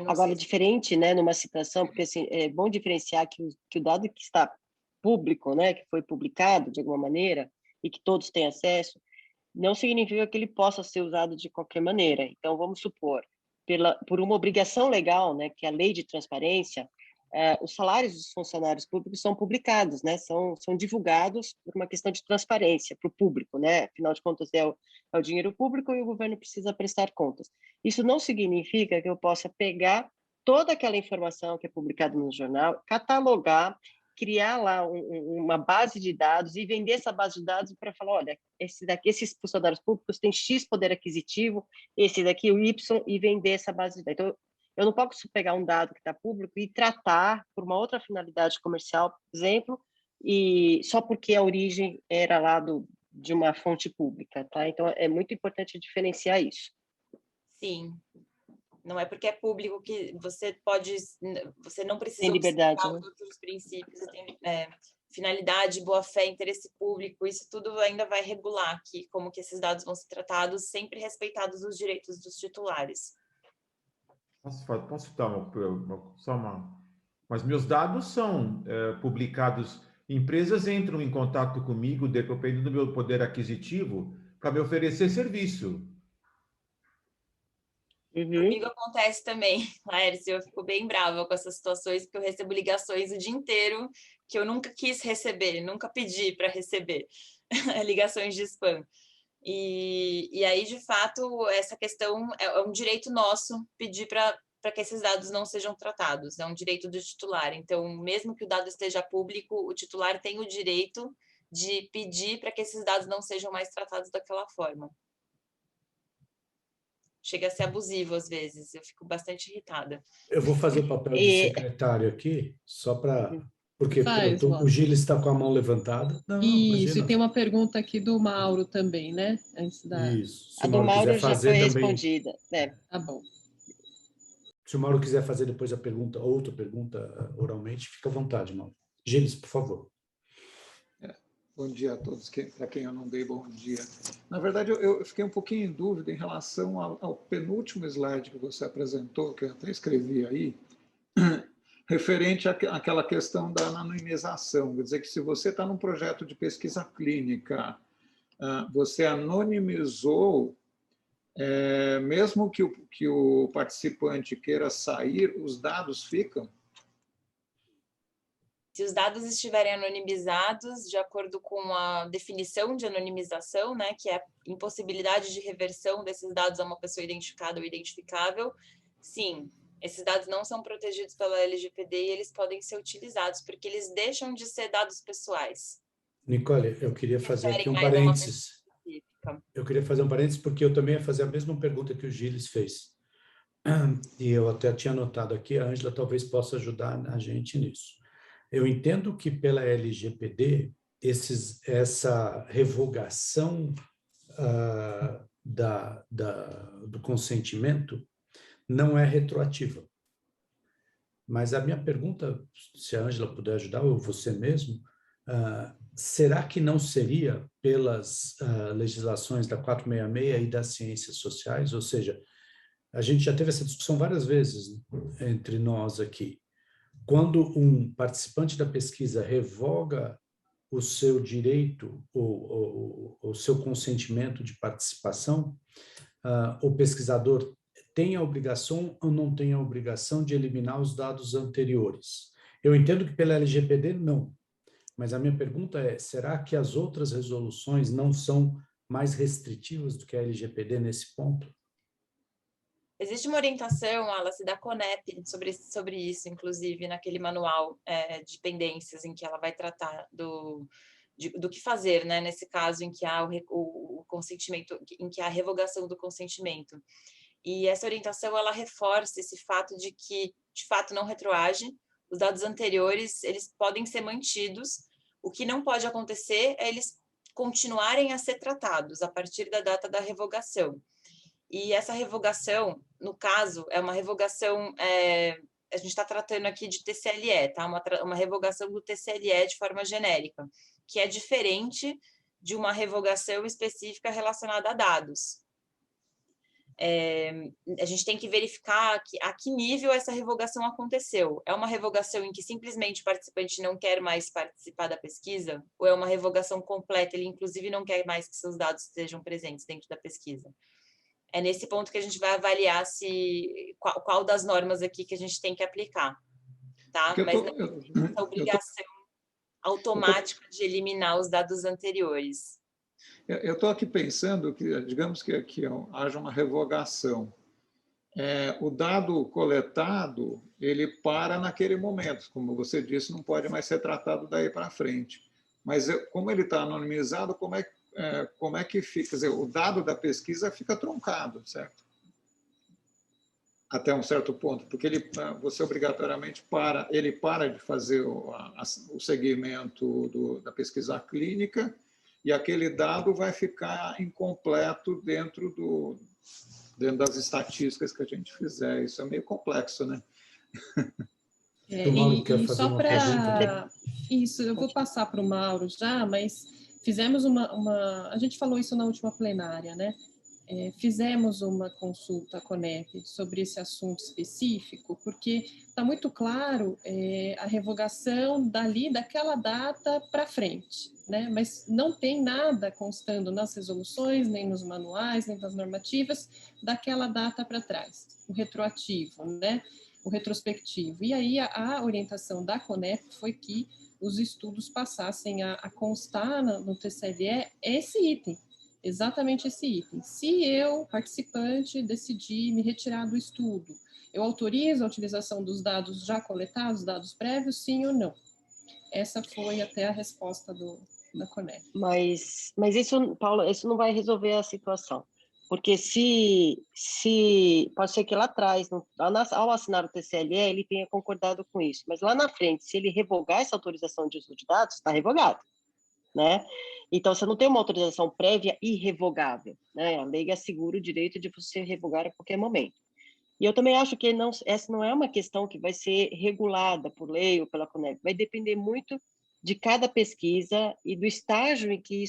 Agora, diferente, né, numa situação, porque assim, é bom diferenciar que o dado que está público, né, que foi publicado de alguma maneira e que todos têm acesso, não significa que ele possa ser usado de qualquer maneira. Então, vamos supor, por uma obrigação legal, né, que é a lei de transparência, os salários dos funcionários públicos são publicados, né, são divulgados por uma questão de transparência para o público, né, afinal de contas é o dinheiro público e o governo precisa prestar contas. Isso não significa que eu possa pegar toda aquela informação que é publicada no jornal, catalogar, criar lá uma base de dados e vender essa base de dados para falar, olha, esses funcionários públicos têm X poder aquisitivo, esse daqui o Y, e vender essa base de dados. Então, eu não posso pegar um dado que está público e tratar por uma outra finalidade comercial, por exemplo, e só porque a origem era lá de uma fonte pública, tá? Então, é muito importante diferenciar isso. Sim. Não é porque é público que você não precisa tem liberdade, observar os outros princípios, tem finalidade, boa-fé, interesse público, isso tudo ainda vai regular aqui como que esses dados vão ser tratados, sempre respeitados os direitos dos titulares. Posso dar Mas meus dados são publicados, empresas entram em contato comigo, dependendo do meu poder aquisitivo, para me oferecer serviço. Comigo acontece também, Laércio, eu fico bem brava com essas situações, porque eu recebo ligações o dia inteiro que eu nunca quis receber, nunca pedi para receber, ligações de spam. E aí, de fato, essa questão é um direito nosso pedir para que esses dados não sejam tratados, é um direito do titular. Então, mesmo que o dado esteja público, o titular tem o direito de pedir para que esses dados não sejam mais tratados daquela forma. Chega a ser abusivo às vezes, eu fico bastante irritada. Eu vou fazer o papel de secretário aqui, só para... Porque o Gil está com a mão levantada. Não, isso, imagina. E tem uma pergunta aqui do Mauro também, né? Isso. A do Mauro já foi respondida. Tá bom. Se o Mauro quiser fazer depois outra pergunta oralmente, fica à vontade, Mauro. Gilles, por favor. Bom dia a todos, para quem eu não dei bom dia. Na verdade, eu fiquei um pouquinho em dúvida em relação ao penúltimo slide que você apresentou, que eu até escrevi aí, referente àquela questão da anonimização. Quer dizer que se você está num projeto de pesquisa clínica, você anonimizou, mesmo que o participante queira sair, os dados ficam? Se os dados estiverem anonimizados, de acordo com a definição de anonimização, né, que é a impossibilidade de reversão desses dados a uma pessoa identificada ou identificável, sim, esses dados não são protegidos pela LGPD e eles podem ser utilizados, porque eles deixam de ser dados pessoais. Nicole, eu queria fazer aqui um parênteses. Eu queria fazer um parênteses porque eu também ia fazer a mesma pergunta que o Gilles fez. E eu até tinha anotado aqui, a Ângela talvez possa ajudar a gente nisso. Eu entendo que pela LGPD, essa revogação do consentimento não é retroativa. Mas a minha pergunta, se a Ângela puder ajudar, ou você mesmo, será que não seria pelas legislações da 466 e das ciências sociais? Ou seja, a gente já teve essa discussão várias vezes, né, entre nós aqui. Quando um participante da pesquisa revoga o seu direito, o seu consentimento de participação, o pesquisador tem a obrigação ou não tem a obrigação de eliminar os dados anteriores? Eu entendo que pela LGPD, não. Mas a minha pergunta é, será que as outras resoluções não são mais restritivas do que a LGPD nesse ponto? Existe uma orientação, Wallace, da CONEP sobre isso, inclusive, naquele manual de pendências, em que ela vai tratar do que fazer, né, nesse caso em que há o consentimento, em que há a revogação do consentimento. E essa orientação, ela reforça esse fato de que, de fato, não retroage, os dados anteriores, eles podem ser mantidos, o que não pode acontecer é eles continuarem a ser tratados a partir da data da revogação. E essa revogação, no caso, é uma revogação, a gente está tratando aqui de TCLE, tá? Uma revogação do TCLE de forma genérica, que é diferente de uma revogação específica relacionada a dados. A gente tem que verificar a que nível essa revogação aconteceu. É uma revogação em que simplesmente o participante não quer mais participar da pesquisa? Ou é uma revogação completa, ele inclusive não quer mais que seus dados estejam presentes dentro da pesquisa? É nesse ponto que a gente vai avaliar qual das normas aqui que a gente tem que aplicar, tá? Mas não tem essa obrigação automática de eliminar os dados anteriores. Eu estou aqui pensando que, digamos que aqui haja uma revogação. O dado coletado, ele para naquele momento. Como você disse, não pode mais ser tratado daí para frente. Mas como ele está anonimizado, como é que fica? Quer dizer, o dado da pesquisa fica truncado, certo? Até um certo ponto, porque você obrigatoriamente para de fazer o segmento da pesquisa clínica e aquele dado vai ficar incompleto dentro das estatísticas que a gente fizer. Isso é meio complexo, né? E só para isso, eu vou passar para o Mauro já, mas fizemos a gente falou isso na última plenária, né? Fizemos uma consulta à CONEP sobre esse assunto específico, porque está muito claro a revogação daquela data para frente, né? Mas não tem nada constando nas resoluções, nem nos manuais, nem nas normativas, daquela data para trás, o retroativo, né? O retrospectivo. E aí a orientação da CONEP foi que os estudos passassem a constar no TCLE esse item, exatamente esse item. Se eu, participante, decidir me retirar do estudo, eu autorizo a utilização dos dados já coletados, dados prévios, sim ou não? Essa foi até a resposta da CONEP. Mas isso, Paulo, isso não vai resolver a situação. Porque pode ser que lá atrás, ao assinar o TCLE, ele tenha concordado com isso, mas lá na frente, se ele revogar essa autorização de uso de dados, está revogado, né? Então, você não tem uma autorização prévia irrevogável, né? A lei assegura o direito de você revogar a qualquer momento. E eu também acho que essa não é uma questão que vai ser regulada por lei ou pela CONEP, vai depender muito de cada pesquisa e do estágio em que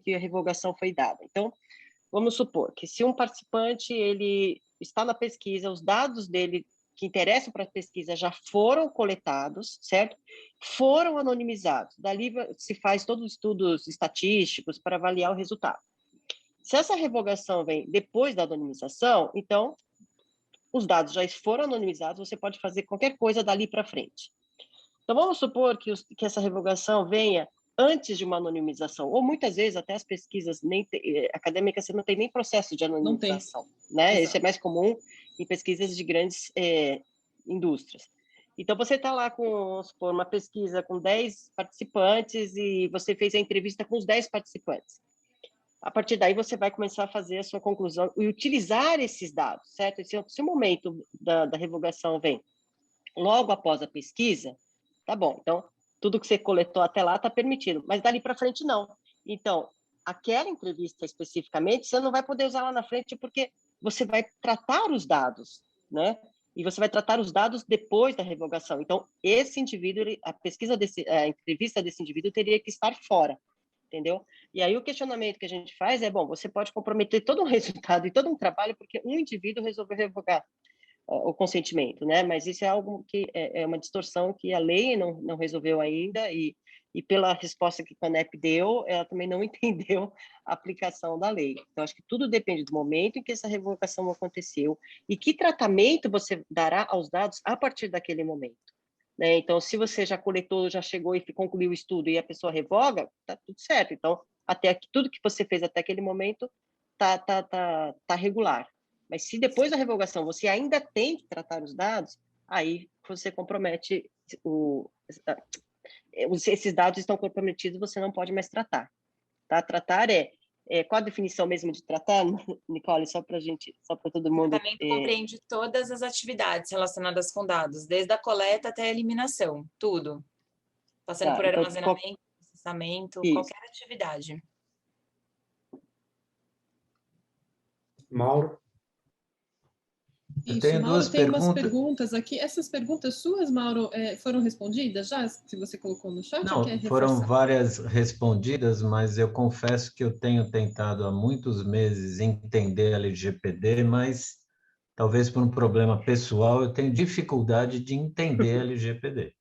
que a revogação foi dada. Então, vamos supor que se um participante ele está na pesquisa, os dados dele que interessam para a pesquisa já foram coletados, certo? Foram anonimizados. Dali se faz todos os estudos estatísticos para avaliar o resultado. Se essa revogação vem depois da anonimização, então os dados já foram anonimizados, você pode fazer qualquer coisa dali para frente. Então vamos supor que essa revogação venha antes de uma anonimização, ou muitas vezes até as pesquisas acadêmicas você não tem nem processo de anonimização, né? Exato. Isso é mais comum em pesquisas de grandes indústrias. Então você está lá com, vamos supor, uma pesquisa com 10 participantes e você fez a entrevista com os 10 participantes. A partir daí você vai começar a fazer a sua conclusão e utilizar esses dados, certo? Se o momento da revogação vem logo após a pesquisa, tá bom, então tudo que você coletou até lá está permitido, mas dali para frente não. Então, aquela entrevista especificamente, você não vai poder usar lá na frente porque você vai tratar os dados, né? e você vai tratar os dados depois da revogação. Então, esse indivíduo, a entrevista desse indivíduo teria que estar fora, entendeu? E aí o questionamento que a gente faz é, bom, você pode comprometer todo um resultado e todo um trabalho porque um indivíduo resolveu revogar o consentimento, né? Mas isso é algo que é uma distorção que a lei não resolveu ainda e pela resposta que a Conep deu, ela também não entendeu a aplicação da lei. Então, acho que tudo depende do momento em que essa revogação aconteceu e que tratamento você dará aos dados a partir daquele momento. Né? Então, se você já coletou, já chegou e concluiu o estudo e a pessoa revoga, tá tudo certo. Então, até aqui, tudo que você fez até aquele momento tá regular. Mas se depois da revogação você ainda tem que tratar os dados, aí você compromete esses dados estão comprometidos, você não pode mais tratar. Tá? Tratar qual a definição mesmo de tratar, Nicole, só para todo mundo. O tratamento compreende todas as atividades relacionadas com dados, desde a coleta até a eliminação, tudo. Passando por armazenamento, processamento, qualquer atividade. Mauro? Eu tenho duas perguntas. Umas perguntas aqui. Essas perguntas suas, Mauro, foram respondidas já? Se você colocou no chat? Não, foram várias respondidas, mas eu confesso que eu tenho tentado há muitos meses entender a LGPD, mas talvez por um problema pessoal eu tenho dificuldade de entender a LGPD.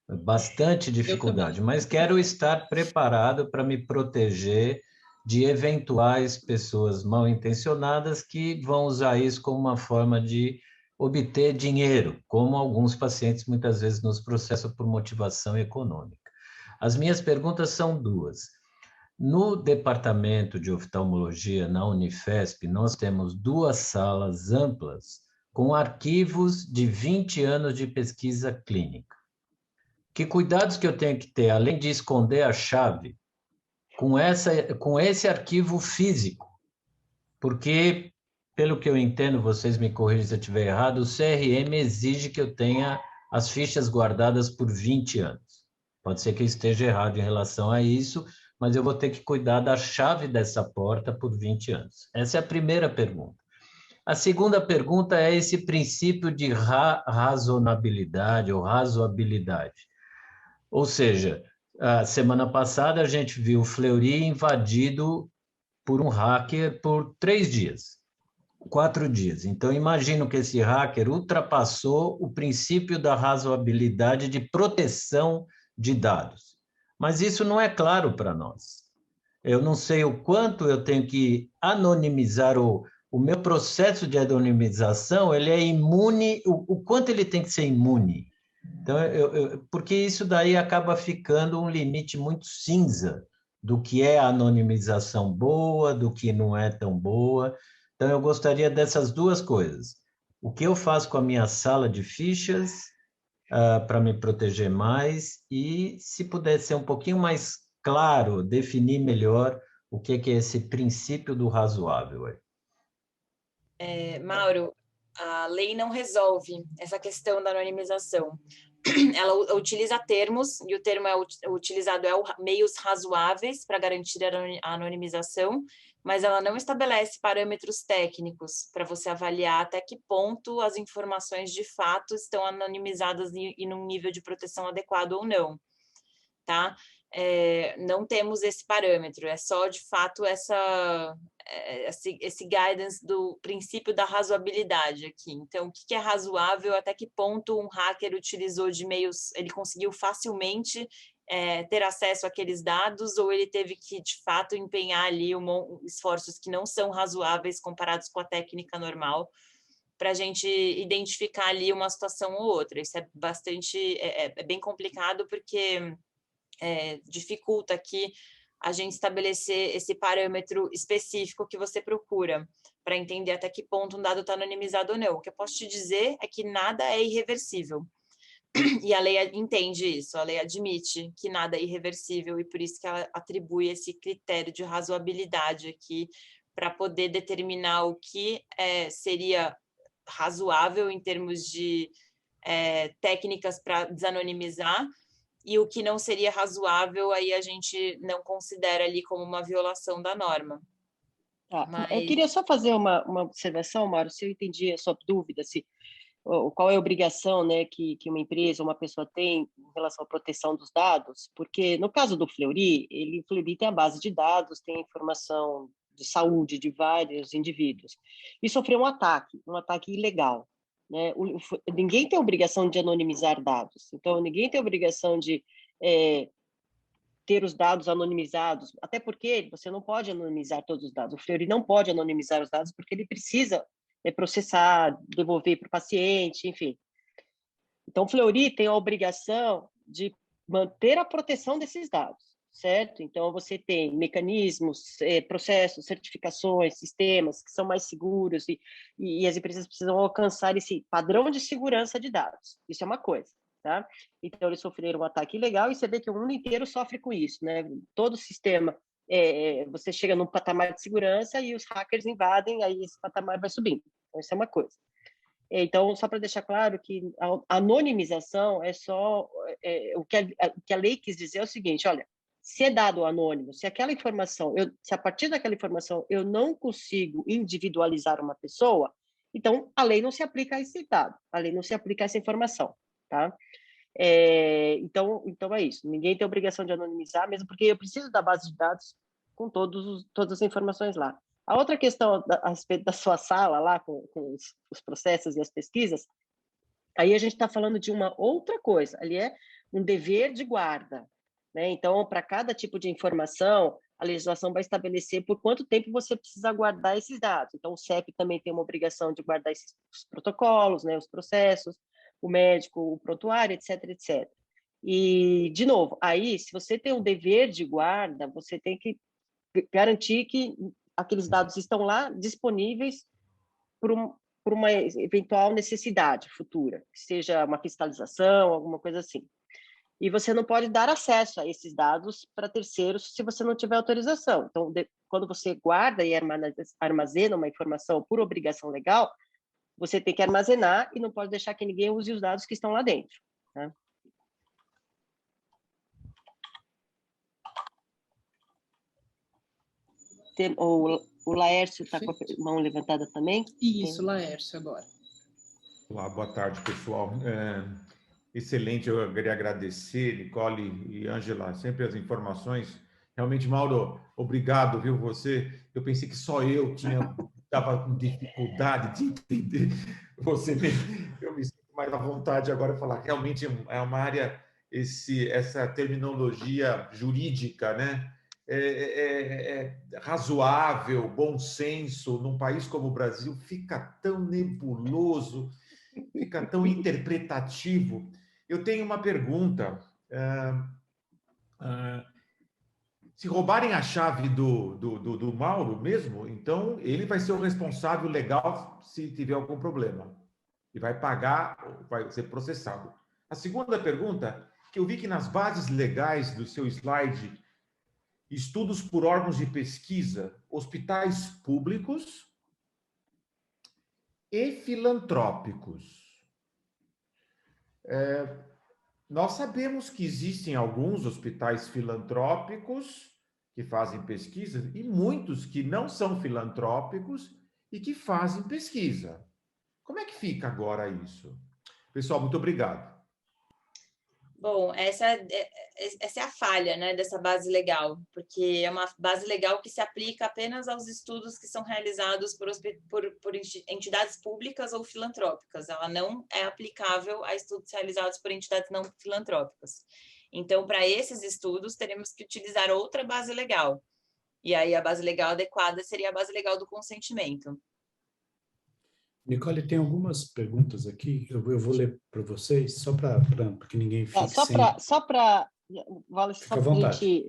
Bastante dificuldade, mas quero estar preparado para me proteger de eventuais pessoas mal intencionadas que vão usar isso como uma forma de obter dinheiro, como alguns pacientes muitas vezes nos processam por motivação econômica. As minhas perguntas são duas. No departamento de oftalmologia, na Unifesp, nós temos 2 salas amplas com arquivos de 20 anos de pesquisa clínica. Que cuidados que eu tenho que ter, além de esconder a chave, com esse arquivo físico, porque, pelo que eu entendo, vocês me corrigem se eu estiver errado, o CRM exige que eu tenha as fichas guardadas por 20 anos. Pode ser que eu esteja errado em relação a isso, mas eu vou ter que cuidar da chave dessa porta por 20 anos. Essa é a primeira pergunta. A segunda pergunta é esse princípio de razonabilidade ou razoabilidade. Ou seja, a semana passada a gente viu o Fleury invadido por um hacker por 3 dias, 4 dias. Então, imagino que esse hacker ultrapassou o princípio da razoabilidade de proteção de dados. Mas isso não é claro para nós. Eu não sei o quanto eu tenho que anonimizar o meu processo de anonimização, ele é imune, o quanto ele tem que ser imune. Então, porque isso daí acaba ficando um limite muito cinza do que é a anonimização boa, do que não é tão boa. Então, eu gostaria dessas duas coisas. O que eu faço com a minha sala de fichas para me proteger mais e, se puder ser um pouquinho mais claro, definir melhor o que é esse princípio do razoável. Mauro, a lei não resolve essa questão da anonimização. Ela utiliza termos, e o termo utilizado meios razoáveis para garantir a anonimização, mas ela não estabelece parâmetros técnicos para você avaliar até que ponto as informações de fato estão anonimizadas e num nível de proteção adequado ou não, tá? Não temos esse parâmetro, é só, de fato, esse guidance do princípio da razoabilidade aqui. Então, o que é razoável, até que ponto um hacker utilizou de meios, ele conseguiu facilmente ter acesso àqueles dados, ou ele teve que, de fato, empenhar ali esforços que não são razoáveis comparados com a técnica normal, para a gente identificar ali uma situação ou outra. Isso é bem complicado, porque dificulta aqui a gente estabelecer esse parâmetro específico que você procura, para entender até que ponto um dado está anonimizado ou não. O que eu posso te dizer é que nada é irreversível. E a lei entende isso, a lei admite que nada é irreversível, e por isso que ela atribui esse critério de razoabilidade aqui, para poder determinar o que seria razoável em termos de técnicas para desanonimizar, e o que não seria razoável, aí a gente não considera ali como uma violação da norma. Eu queria só fazer uma observação, Mauro, se eu entendi a sua dúvida. qual é a obrigação, né, que uma empresa, uma pessoa tem em relação à proteção dos dados, porque no caso do Fleury, o Fleury tem a base de dados, tem a informação de saúde de vários indivíduos, e sofreu um ataque ilegal, né? Ninguém tem a obrigação de anonimizar dados, então ninguém tem a obrigação de ter os dados anonimizados, até porque você não pode anonimizar todos os dados, o Fleury não pode anonimizar os dados porque ele precisa processar, devolver para o paciente, enfim. Então, o Fleury tem a obrigação de manter a proteção desses dados, certo? Então, você tem mecanismos, processos, certificações, sistemas que são mais seguros e as empresas precisam alcançar esse padrão de segurança de dados. Isso é uma coisa, tá? Então, eles sofreram um ataque ilegal e você vê que o mundo inteiro sofre com isso, né? Todo o sistema, você chega num patamar de segurança e os hackers invadem, aí esse patamar vai subindo. Então, isso é uma coisa. Então, só para deixar claro que a anonimização é só... o que a lei quis dizer é o seguinte, olha, se é dado anônimo, se aquela informação, se a partir daquela informação eu não consigo individualizar uma pessoa, então a lei não se aplica a esse dado, a lei não se aplica a essa informação, tá? Então é isso. Ninguém tem obrigação de anonimizar, mesmo porque eu preciso da base de dados com todas as informações lá. A outra questão a respeito da sua sala lá, com os processos e as pesquisas, aí a gente está falando de uma outra coisa. Ali é um dever de guarda, né? Então, para cada tipo de informação, a legislação vai estabelecer por quanto tempo você precisa guardar esses dados. Então, o CEP também tem uma obrigação de guardar esses protocolos, né, os processos, o médico, o prontuário, etc, etc. E, de novo, aí, se você tem um dever de guarda, você tem que garantir que aqueles dados estão lá disponíveis por uma eventual necessidade futura, que seja uma fiscalização, alguma coisa assim. E você não pode dar acesso a esses dados para terceiros se você não tiver autorização. Então, quando você guarda e armazena uma informação por obrigação legal, você tem que armazenar e não pode deixar que ninguém use os dados que estão lá dentro, né? O Laércio está com a mão levantada também? Isso, Laércio, agora. Olá, boa tarde, pessoal. Excelente, eu queria agradecer, Nicole e Ângela, sempre as informações. Realmente, Mauro, obrigado, viu, você. Eu pensei que só eu estava com dificuldade de entender você. Eu me sinto mais à vontade agora de falar. Realmente é uma área, essa terminologia jurídica, né? Razoável, bom senso, num país como o Brasil, fica tão nebuloso, fica tão interpretativo. Eu tenho uma pergunta. Se roubarem a chave do Mauro mesmo, então ele vai ser o responsável legal se tiver algum problema. E vai pagar, vai ser processado. A segunda pergunta, que eu vi que nas bases legais do seu slide, estudos por órgãos de pesquisa, hospitais públicos e filantrópicos. Nós sabemos que existem alguns hospitais filantrópicos que fazem pesquisa e muitos que não são filantrópicos e que fazem pesquisa. Como é que fica agora isso? Pessoal, muito obrigado. Bom, essa é a falha, né, dessa base legal, porque é uma base legal que se aplica apenas aos estudos que são realizados por entidades públicas ou filantrópicas. Ela não é aplicável a estudos realizados por entidades não filantrópicas. Então, para esses estudos, teremos que utilizar outra base legal. E aí, a base legal adequada seria a base legal do consentimento. Nicole, tem algumas perguntas aqui, eu vou ler para vocês, só para que ninguém fique só para a gente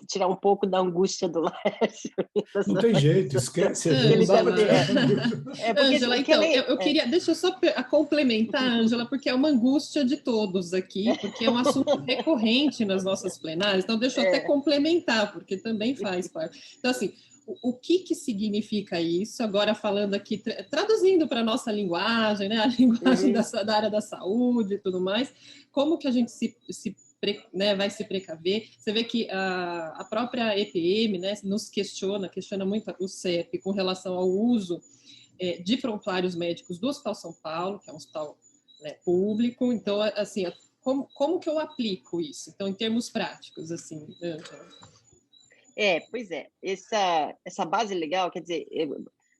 tirar um pouco da angústia do Laércio. Não tem jeito, esquece. Ângela, então, eu queria... Deixa eu só complementar, Ângela, porque é uma angústia de todos aqui, porque é um assunto recorrente nas nossas plenárias, então deixa eu até complementar, porque também faz parte. Então, assim, o que significa isso? Agora falando aqui, traduzindo para a nossa linguagem, né? A linguagem da área da saúde e tudo mais, como que a gente vai se precaver? Você vê que a própria EPM, né, nos questiona muito o CEP com relação ao uso de prontuários médicos do Hospital São Paulo, que é um hospital, né, público. Então, assim, como que eu aplico isso? Então, em termos práticos, assim, Ângela. Pois é. Essa base legal, quer dizer,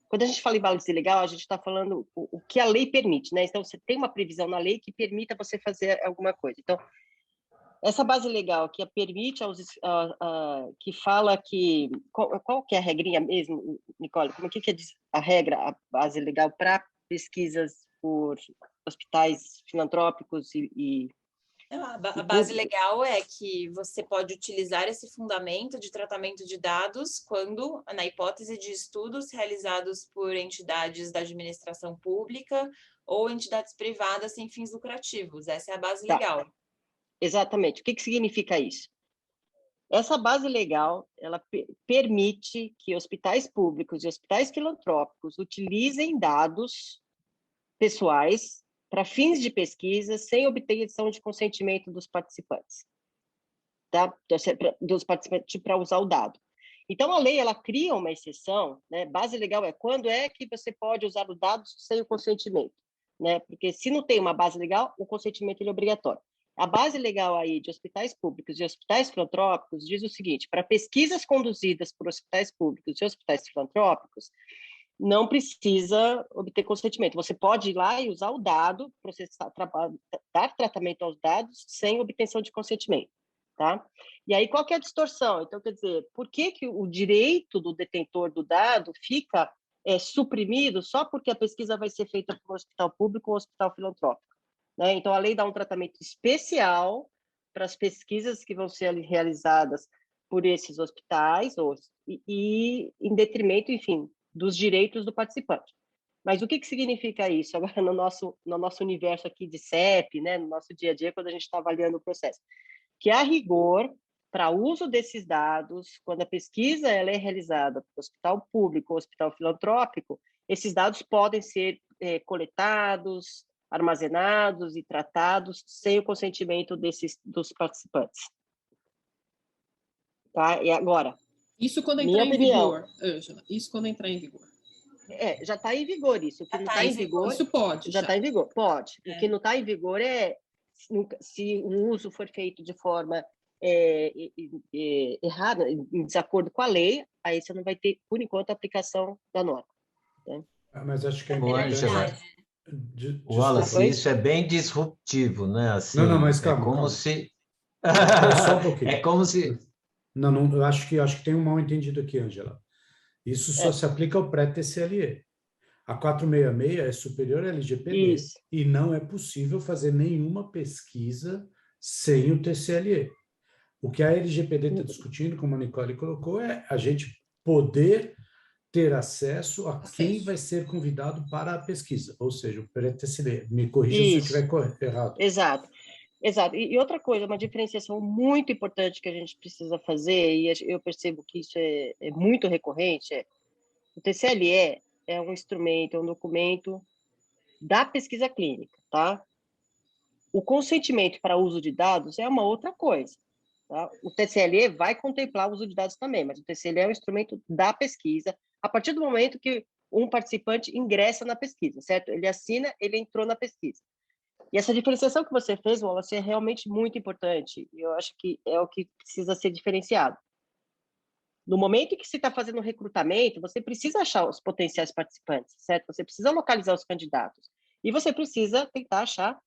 quando a gente fala em base legal, a gente está falando o que a lei permite, né? Então, você tem uma previsão na lei que permita você fazer alguma coisa. Então, essa base legal que permite que fala que... Qual que é a regrinha mesmo, Nicole? Como que é a regra, a base legal para pesquisas por hospitais filantrópicos A base legal é que você pode utilizar esse fundamento de tratamento de dados quando, na hipótese de estudos realizados por entidades da administração pública ou entidades privadas sem fins lucrativos. Essa é a base legal. Exatamente. O que significa isso? Essa base legal, ela permite que hospitais públicos e hospitais filantrópicos utilizem dados pessoais para fins de pesquisa sem obtenção de consentimento dos participantes, tá? Dos participantes para usar o dado. Então, a lei, ela cria uma exceção, né? Base legal é quando é que você pode usar os dados sem o consentimento, né? Porque se não tem uma base legal, o consentimento ele é obrigatório. A base legal aí de hospitais públicos e hospitais filantrópicos diz o seguinte: para pesquisas conduzidas por hospitais públicos e hospitais filantrópicos, não precisa obter consentimento. Você pode ir lá e usar o dado, dar tratamento aos dados sem obtenção de consentimento, tá? E aí, qual que é a distorção? Então, quer dizer, por que o direito do detentor do dado fica suprimido só porque a pesquisa vai ser feita por um hospital público ou um hospital filantrópico? Né? Então, a lei dá um tratamento especial para as pesquisas que vão ser realizadas por esses hospitais e em detrimento, enfim, dos direitos do participante. Mas o que significa isso agora no nosso universo aqui de CEP, né, no nosso dia a dia, quando a gente está avaliando o processo? Que, a rigor, para uso desses dados, quando a pesquisa ela é realizada por hospital público ou hospital filantrópico, esses dados podem ser coletados, armazenados e tratados sem o consentimento dos participantes. Tá? E agora... Isso quando entrar em vigor, Ângela. Isso quando entrar em vigor. Já está em vigor isso. O que não está em vigor... Isso pode. Já está em vigor, pode. O que não está em vigor é se o uso for feito de forma errada, em desacordo com a lei, aí você não vai ter, por enquanto, a aplicação da norma. Né? Mas acho que é importante... Wallace, isso é bem disruptivo, né? Assim, não, mas calma. É como calma. se... Só um pouquinho. É como se... Não, eu acho que tem um mal entendido aqui, Ângela. Isso só se aplica ao pré-TCLE. A 466 é superior à LGPD. Isso. E não é possível fazer nenhuma pesquisa sem o TCLE. O que a LGPD está discutindo, como a Nicole colocou, é a gente poder ter acesso a quem vai ser convidado para a pesquisa, ou seja, o pré-TCLE. Me corrija se eu estiver errado. Exato. E outra coisa, uma diferenciação muito importante que a gente precisa fazer, e eu percebo que isso é muito recorrente, o TCLE é um instrumento, é um documento da pesquisa clínica, tá? O consentimento para uso de dados é uma outra coisa. Tá? O TCLE vai contemplar o uso de dados também, mas o TCLE é um instrumento da pesquisa, a partir do momento que um participante ingressa na pesquisa, certo? Ele assina, ele entrou na pesquisa. E essa diferenciação que você fez, Wallace, é realmente muito importante. E eu acho que é o que precisa ser diferenciado. No momento em que você está fazendo o recrutamento, você precisa achar os potenciais participantes, certo? Você precisa localizar os candidatos. E você precisa tentar achar...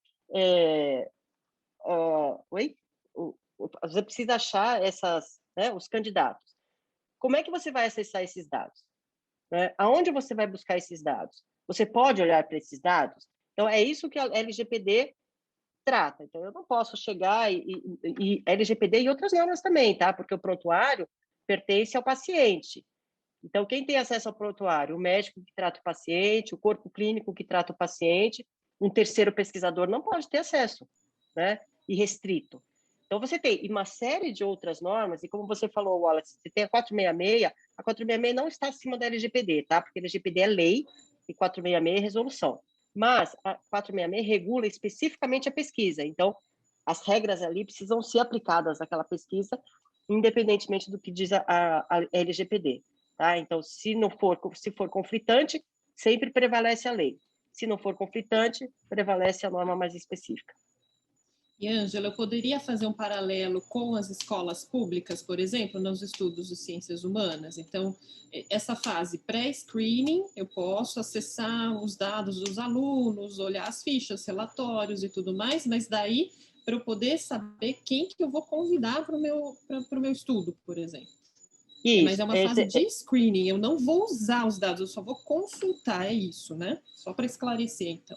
Você precisa achar os candidatos. Como é que você vai acessar esses dados? Né? Aonde você vai buscar esses dados? Você pode olhar para esses dados? Então, é isso que a LGPD trata. Então, eu não posso chegar e LGPD e outras normas também, tá? Porque o prontuário pertence ao paciente. Então, quem tem acesso ao prontuário? O médico que trata o paciente, o corpo clínico que trata o paciente, um terceiro pesquisador não pode ter acesso, né? Irrestrito. Então, você tem uma série de outras normas, e como você falou, Wallace, você tem a 466, a 466 não está acima da LGPD, tá? Porque a LGPD é lei e 466 é resolução. Mas a 466 regula especificamente a pesquisa. Então, as regras ali precisam ser aplicadas àquela pesquisa, independentemente do que diz a LGPD. Tá? Então, se for conflitante, sempre prevalece a lei. Se não for conflitante, prevalece a norma mais específica. E, Ângela, eu poderia fazer um paralelo com as escolas públicas, por exemplo, nos estudos de ciências humanas? Então, essa fase pré-screening, eu posso acessar os dados dos alunos, olhar as fichas, relatórios e tudo mais, mas daí, para eu poder saber quem que eu vou convidar para o meu estudo, por exemplo. Isso, mas é uma fase de screening, eu não vou usar os dados, eu só vou consultar, é isso, né? Só para esclarecer, então.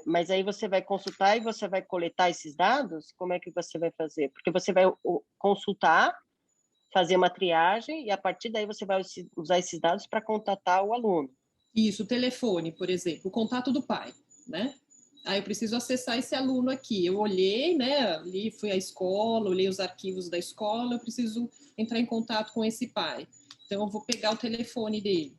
Mas aí você vai consultar e você vai coletar esses dados? Como é que você vai fazer? Porque você vai consultar, fazer uma triagem, e a partir daí você vai usar esses dados para contatar o aluno. Isso, o telefone, por exemplo, o contato do pai, né? Aí eu preciso acessar esse aluno aqui. Eu olhei, né? Ali fui à escola, olhei os arquivos da escola, eu preciso entrar em contato com esse pai. Então, eu vou pegar o telefone dele.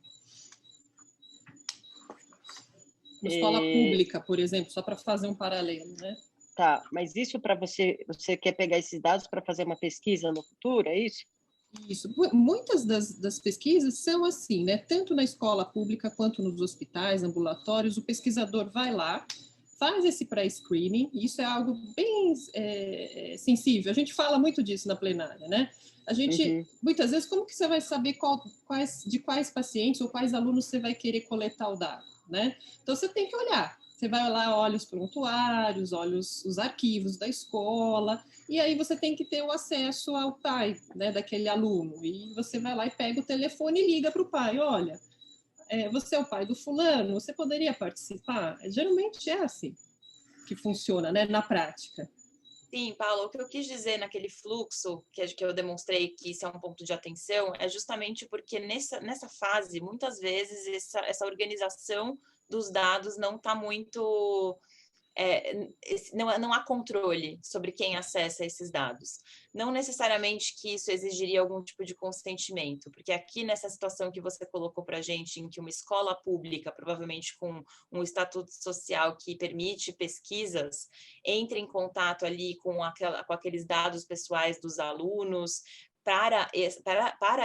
Na escola pública, por exemplo, só para fazer um paralelo, né? Tá, mas isso para você quer pegar esses dados para fazer uma pesquisa no futuro, é isso? Isso. Muitas das pesquisas são assim, né? Tanto na escola pública quanto nos hospitais, ambulatórios, o pesquisador vai lá, faz esse pré-screening, isso é algo bem sensível. A gente fala muito disso na plenária, né? A gente, muitas vezes, como que você vai saber de quais pacientes ou quais alunos você vai querer coletar o dado, né? Então, você tem que olhar. Você vai lá, olha os prontuários, olha os arquivos da escola, e aí você tem que ter o acesso ao pai, né, daquele aluno. E você vai lá e pega o telefone e liga para o pai, olha, você é o pai do fulano, você poderia participar? Geralmente é assim que funciona, né, na prática. Sim, Paulo, o que eu quis dizer naquele fluxo que eu demonstrei que isso é um ponto de atenção é justamente porque nessa fase, muitas vezes, essa organização dos dados não está muito... não há controle sobre quem acessa esses dados. Não necessariamente que isso exigiria algum tipo de consentimento, porque aqui nessa situação que você colocou para a gente, em que uma escola pública, provavelmente com um estatuto social que permite pesquisas, entre em contato ali com aqueles dados pessoais dos alunos, para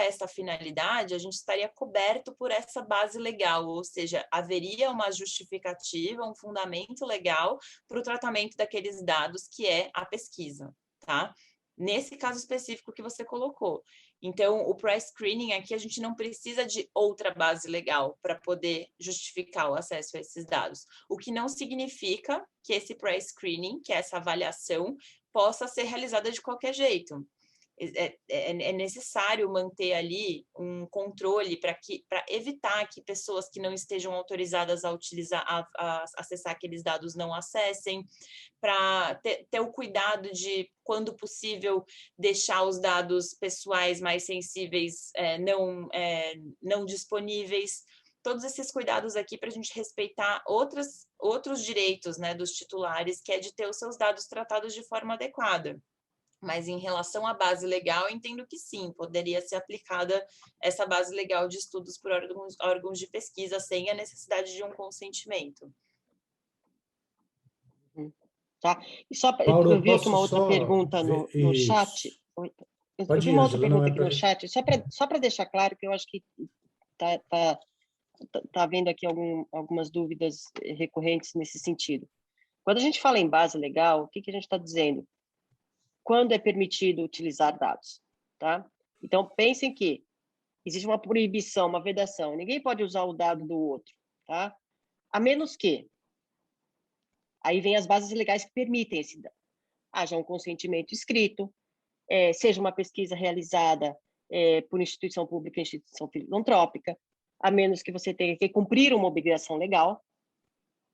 essa finalidade, a gente estaria coberto por essa base legal, ou seja, haveria uma justificativa, um fundamento legal para o tratamento daqueles dados, que é a pesquisa, tá? Nesse caso específico que você colocou. Então, o pré-screening aqui, a gente não precisa de outra base legal para poder justificar o acesso a esses dados, o que não significa que esse pré-screening, que é essa avaliação, possa ser realizada de qualquer jeito. É necessário manter ali um controle para evitar que pessoas que não estejam autorizadas a utilizar, a acessar aqueles dados não acessem, para ter o cuidado de, quando possível, deixar os dados pessoais mais sensíveis não disponíveis. Todos esses cuidados aqui para a gente respeitar outros direitos, né, dos titulares, que é de ter os seus dados tratados de forma adequada. Mas em relação à base legal, eu entendo que sim, poderia ser aplicada essa base legal de estudos por órgãos de pesquisa sem a necessidade de um consentimento. Tá? E só Paulo, eu vi aqui uma outra pergunta no chat. Eu vi uma outra pergunta aqui no chat, só para deixar claro que eu acho que tá havendo aqui algumas dúvidas recorrentes nesse sentido. Quando a gente fala em base legal, o que a gente está dizendo? Quando é permitido utilizar dados, tá? Então, pensem que existe uma proibição, uma vedação. Ninguém pode usar o dado do outro, tá? A menos que... Aí vem as bases legais que permitem esse dado. Haja um consentimento escrito, seja uma pesquisa realizada por instituição pública, instituição filantrópica, a menos que você tenha que cumprir uma obrigação legal,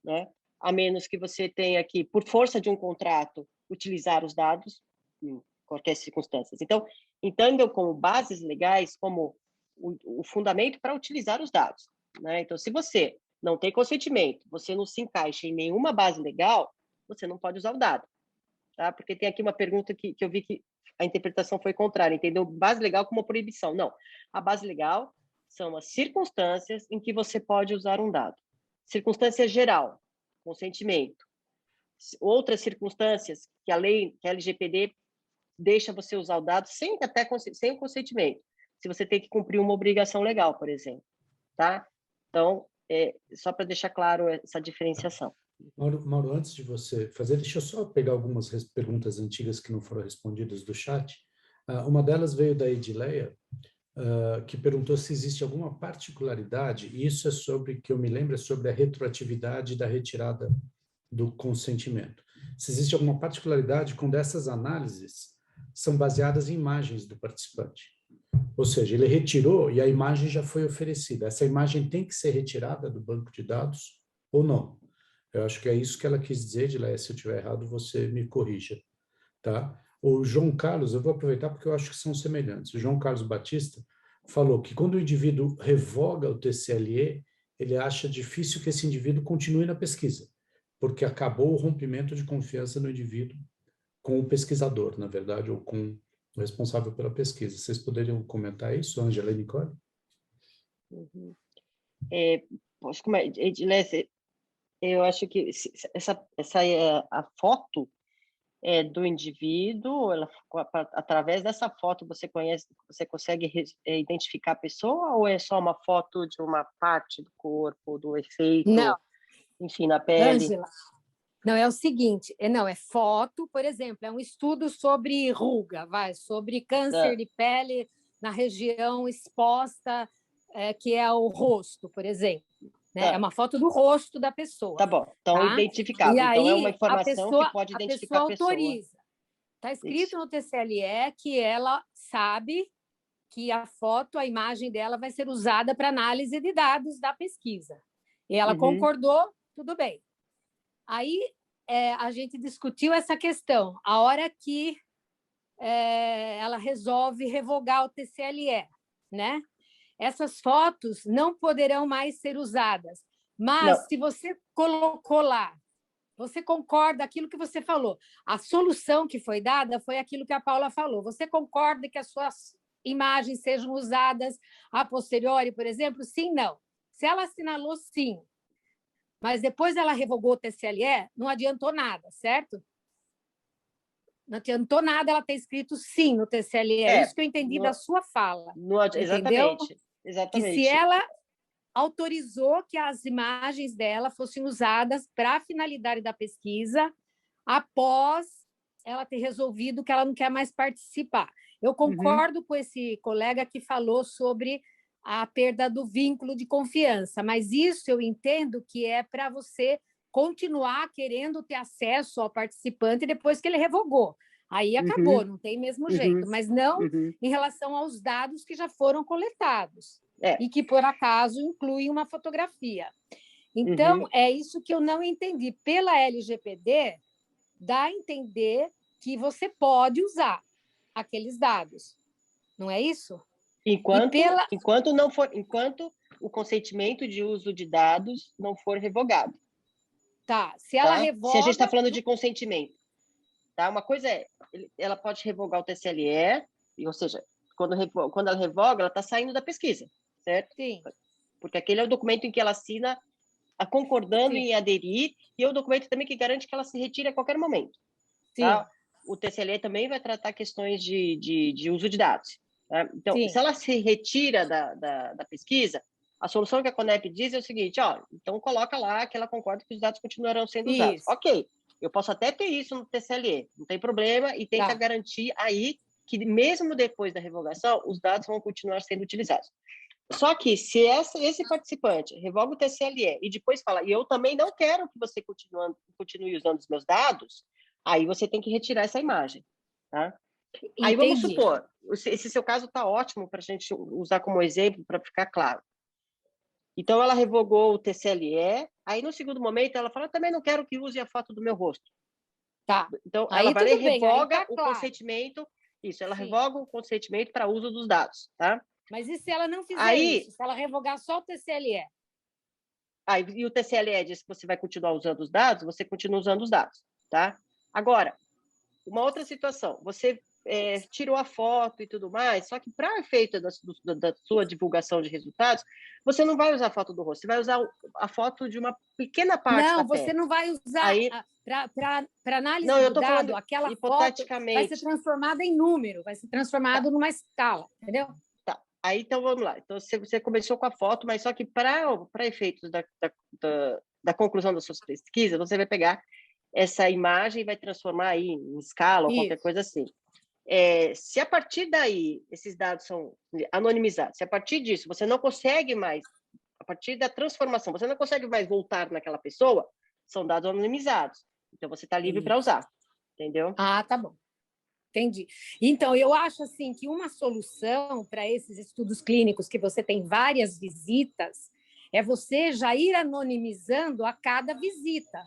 né? A menos que você tenha que, por força de um contrato, utilizar os dados, em qualquer circunstância. Então, entendam como bases legais como o fundamento para utilizar os dados, né? Então, se você não tem consentimento, você não se encaixa em nenhuma base legal, você não pode usar o dado, tá? Porque tem aqui uma pergunta que eu vi que a interpretação foi contrária, entendeu? Base legal como proibição. Não, a base legal são as circunstâncias em que você pode usar um dado. Circunstância geral, consentimento. Outras circunstâncias que a lei, que a LGPD deixa você usar o dado sem o consentimento. Se você tem que cumprir uma obrigação legal, por exemplo. tá? Então, só para deixar claro essa diferenciação. Mauro, antes de você fazer, deixa eu só pegar algumas perguntas antigas que não foram respondidas do chat. Uma delas veio da Edileia, que perguntou se existe alguma particularidade, e isso é sobre, que eu me lembro, é sobre a retroatividade da retirada do consentimento. Se existe alguma particularidade quando essas análises são baseadas em imagens do participante. Ou seja, ele retirou e a imagem já foi oferecida. Essa imagem tem que ser retirada do banco de dados ou não? Eu acho que é isso que ela quis dizer, Edileia. Se eu estiver errado, você me corrija. Tá? O João Carlos, eu vou aproveitar porque eu acho que são semelhantes. O João Carlos Batista falou que quando o indivíduo revoga o TCLE, ele acha difícil que esse indivíduo continue na pesquisa, porque acabou o rompimento de confiança no indivíduo com o pesquisador, na verdade, ou com o responsável pela pesquisa. Vocês poderiam comentar isso, Ângela e Nicole? Uhum. Edileia, eu acho que a foto do indivíduo, através dessa foto você consegue identificar a pessoa, ou é só uma foto de uma parte do corpo, do efeito, não, enfim, na pele? Ângela, não, é o seguinte, é foto, por exemplo, é um estudo sobre ruga, sobre câncer de pele na região exposta, que é o rosto, por exemplo. Né? É uma foto do rosto da pessoa. Tá bom, então identificável. E aí, então é uma informação que pode identificar a pessoa. Autoriza. Está escrito no TCLE que ela sabe que a foto, a imagem dela vai ser usada para análise de dados da pesquisa. E ela concordou, tudo bem. Aí a gente discutiu essa questão. A hora que ela resolve revogar o TCLE, né? Essas fotos não poderão mais ser usadas. Mas, se você colocou lá, você concorda aquilo que você falou. A solução que foi dada foi aquilo que a Paula falou. Você concorda que as suas imagens sejam usadas a posteriori, por exemplo? Sim, não. Se ela assinalou sim, mas depois ela revogou o TCLE, não adiantou nada, certo? Não adiantou nada ela ter escrito sim no TCLE. É isso que eu entendi da sua fala. Exatamente. Que se ela autorizou que as imagens dela fossem usadas para a finalidade da pesquisa, após ela ter resolvido que ela não quer mais participar. Eu concordo com esse colega que falou sobre a perda do vínculo de confiança, mas isso eu entendo que é para você continuar querendo ter acesso ao participante depois que ele revogou. Aí acabou, não tem mesmo jeito, mas não em relação aos dados que já foram coletados e que, por acaso, incluem uma fotografia. Então, é isso que eu não entendi. Pela LGPD, dá a entender que você pode usar aqueles dados, não é isso? Enquanto o consentimento de uso de dados não for revogado. Tá, se ela revoga... Se a gente está falando de consentimento. Tá? Uma coisa ela pode revogar o TCLE, ou seja, quando ela revoga, ela está saindo da pesquisa, certo? Sim. Porque aquele é o documento em que ela assina concordando em aderir, e é o documento também que garante que ela se retire a qualquer momento. Sim. Tá? O TCLE também vai tratar questões de uso de dados. Tá? Então, se ela se retira da pesquisa, a solução que a Conep diz é o seguinte, então coloca lá que ela concorda que os dados continuarão sendo usados. Ok. Eu posso até ter isso no TCLE, não tem problema, e tenta garantir aí que, mesmo depois da revogação, os dados vão continuar sendo utilizados. Só que, se esse participante revoga o TCLE e depois fala, e eu também não quero que você continue usando os meus dados, aí você tem que retirar essa imagem. Tá? Aí vamos supor, esse seu caso está ótimo para a gente usar como exemplo, para ficar claro. Então, ela revogou o TCLE, aí no segundo momento ela fala, também não quero que use a foto do meu rosto. Tá. Então, ela vai e revoga o consentimento, ela revoga o consentimento para uso dos dados, tá? Mas e se ela não fizer isso? Se ela revogar só o TCLE? E o TCLE diz que você vai continuar usando os dados, você continua usando os dados, tá? Agora, uma outra situação, você tirou a foto e tudo mais, só que para efeito da sua divulgação de resultados, você não vai usar a foto do rosto, você vai usar a foto de uma pequena parte da pele. Não, você não vai usar para análise do dado, aquela foto vai ser transformada em número, vai ser transformado numa escala, entendeu? Tá. Aí, então, vamos lá. Então, você começou com a foto, mas só que para efeitos da conclusão das suas pesquisas, você vai pegar essa imagem e vai transformar aí em escala ou qualquer coisa assim. Se a partir daí esses dados são anonimizados, se a partir disso você não consegue mais, a partir da transformação, você não consegue mais voltar naquela pessoa, são dados anonimizados. Então, você está livre para usar, entendeu? Ah, tá bom. Entendi. Então, eu acho assim que uma solução para esses estudos clínicos que você tem várias visitas é você já ir anonimizando a cada visita.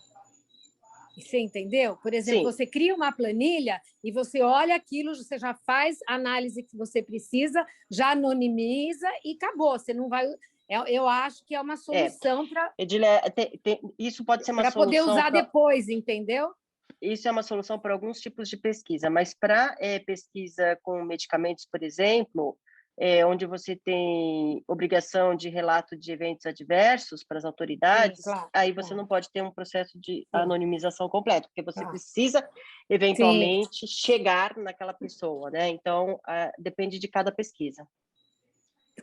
Você entendeu? Por exemplo, Sim. Você cria uma planilha e você olha aquilo, você já faz a análise que você precisa, já anonimiza e acabou. Você não vai... Eu acho que é uma solução para... Isso pode ser uma solução... Para poder usar depois, entendeu? Isso é uma solução para alguns tipos de pesquisa, mas para pesquisa com medicamentos, por exemplo, onde você tem obrigação de relato de eventos adversos para as autoridades, Sim, claro, aí você não pode ter um processo de anonimização completo, porque você precisa, eventualmente, chegar naquela pessoa, né? Então, depende de cada pesquisa.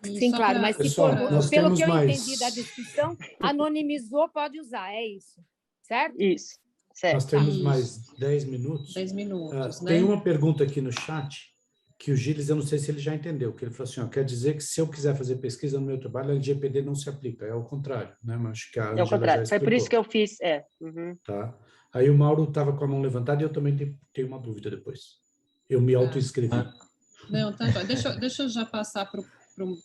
Sim, claro, mas se for, pelo que eu entendi da discussão, anonimizou, pode usar, é isso, certo? Isso. Certo. Nós temos mais 10 minutos. 10 minutos, né? Tem uma pergunta aqui no chat que o Gilles, eu não sei se ele já entendeu, que ele falou assim, quer dizer que se eu quiser fazer pesquisa no meu trabalho, a LGPD não se aplica, é o contrário, né? Mas acho que a Ângela é o contrário, já explicou. Foi por isso que eu fiz, Tá. Aí o Mauro estava com a mão levantada e eu também tenho uma dúvida depois. Eu me autoescrevi. Não, tá, deixa eu já passar para o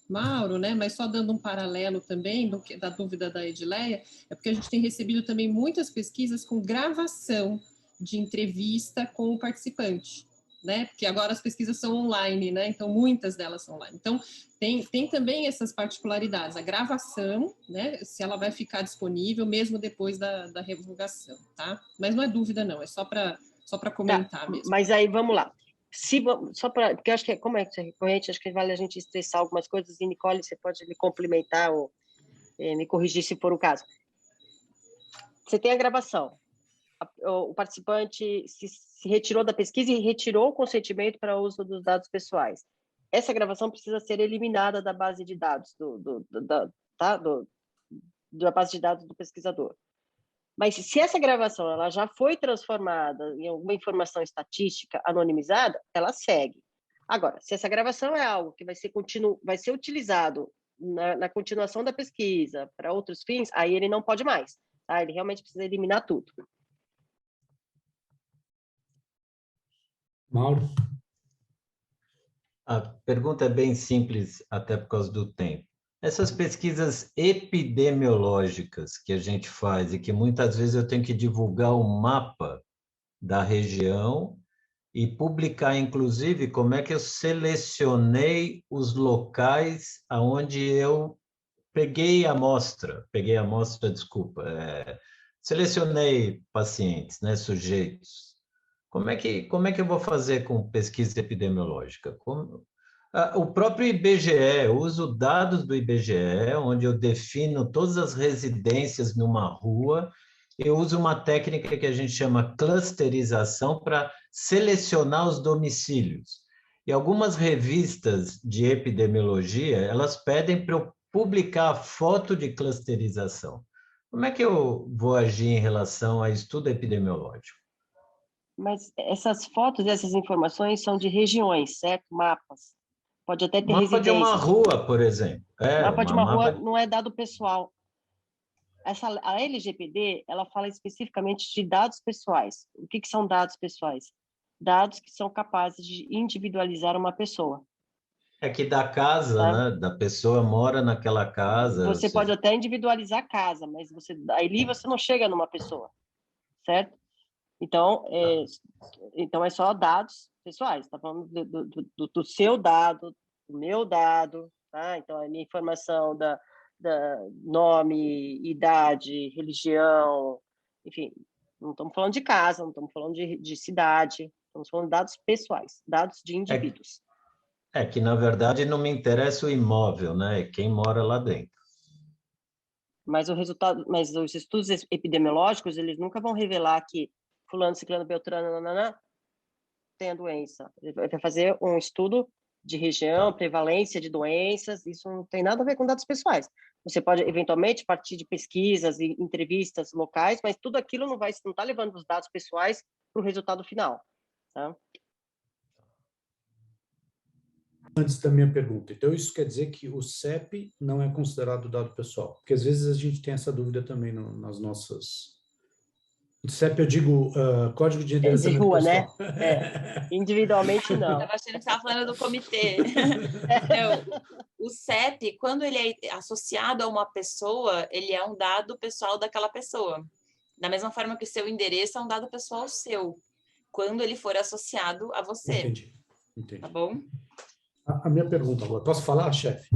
Mauro, né? Mas só dando um paralelo também da dúvida da Edileia, é porque a gente tem recebido também muitas pesquisas com gravação de entrevista com o participante, né? Porque agora as pesquisas são online, né? Então, muitas delas são online. Então, tem também essas particularidades. A gravação, né? Se ela vai ficar disponível mesmo depois da revogação, tá? Mas não é dúvida, não. É só para comentar mesmo. Mas aí, vamos lá. Só para, porque eu acho que como é recorrente, acho que vale a gente estressar algumas coisas, e Nicole, você pode me complementar ou me corrigir se for o caso. Você tem a gravação, o participante se retirou da pesquisa e retirou o consentimento para o uso dos dados pessoais. Essa gravação precisa ser eliminada da base de dados, da base de dados do pesquisador. Mas se essa gravação ela já foi transformada em alguma informação estatística anonimizada, ela segue. Agora, se essa gravação é algo que vai ser utilizado na continuação da pesquisa para outros fins, aí ele não pode mais. Tá? Ele realmente precisa eliminar tudo. Mauro? A pergunta é bem simples, até por causa do tempo. Essas pesquisas epidemiológicas que a gente faz e que muitas vezes eu tenho que divulgar o mapa da região e publicar, inclusive, como é que eu selecionei os locais onde eu selecionei pacientes, né, sujeitos. Como é que eu vou fazer com pesquisa epidemiológica? O próprio IBGE, eu uso dados do IBGE, onde eu defino todas as residências numa rua, eu uso uma técnica que a gente chama clusterização para selecionar os domicílios. E algumas revistas de epidemiologia, elas pedem para eu publicar a foto de clusterização. Como é que eu vou agir em relação a estudo epidemiológico? Mas essas fotos, essas informações são de regiões, certo? Mapas. Pode até ter residências. Mapa de uma rua, por exemplo. Mapa de uma rua não é dado pessoal. A LGPD, ela fala especificamente de dados pessoais. O que são dados pessoais? Dados que são capazes de individualizar uma pessoa. É que da casa, né? Da pessoa mora naquela casa. Você pode até individualizar a casa, mas ali você não chega numa pessoa, certo? Então, é só dados pessoais. Está falando do seu dado, do meu dado, tá? Então, a minha informação da nome, idade, religião, enfim, não estamos falando de casa, não estamos falando de cidade, estamos falando de dados pessoais, dados de indivíduos. É que, na verdade, não me interessa o imóvel, né? É quem mora lá dentro. Mas os estudos epidemiológicos, eles nunca vão revelar que fulano, ciclano, beltrano, tem a doença. Ele vai fazer um estudo de região, prevalência de doenças, isso não tem nada a ver com dados pessoais. Você pode, eventualmente, partir de pesquisas e entrevistas locais, mas tudo aquilo não está levando os dados pessoais para o resultado final. Tá? Antes da minha pergunta, então isso quer dizer que o CEP não é considerado dado pessoal? Porque às vezes a gente tem essa dúvida também nas nossas... CEP, eu digo Código de Endereçamento de rua, Pessoal. Né? Individualmente, não. Estava achando que estava falando do comitê. Não, o CEP, quando ele é associado a uma pessoa, ele é um dado pessoal daquela pessoa. Da mesma forma que o seu endereço é um dado pessoal seu, quando ele for associado a você. Entendi. Tá bom? A minha pergunta agora, posso falar, chefe?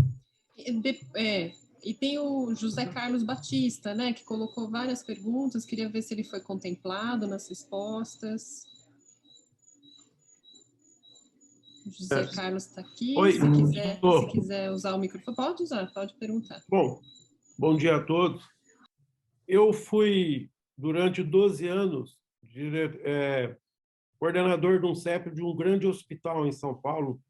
E tem o José Carlos Batista, né, que colocou várias perguntas, queria ver se ele foi contemplado nas respostas. O José Carlos está aqui, Oi, se quiser usar o microfone, pode usar, pode perguntar. Bom dia a todos. Eu fui, durante 12 anos, coordenador de um CEP de um grande hospital em São Paulo,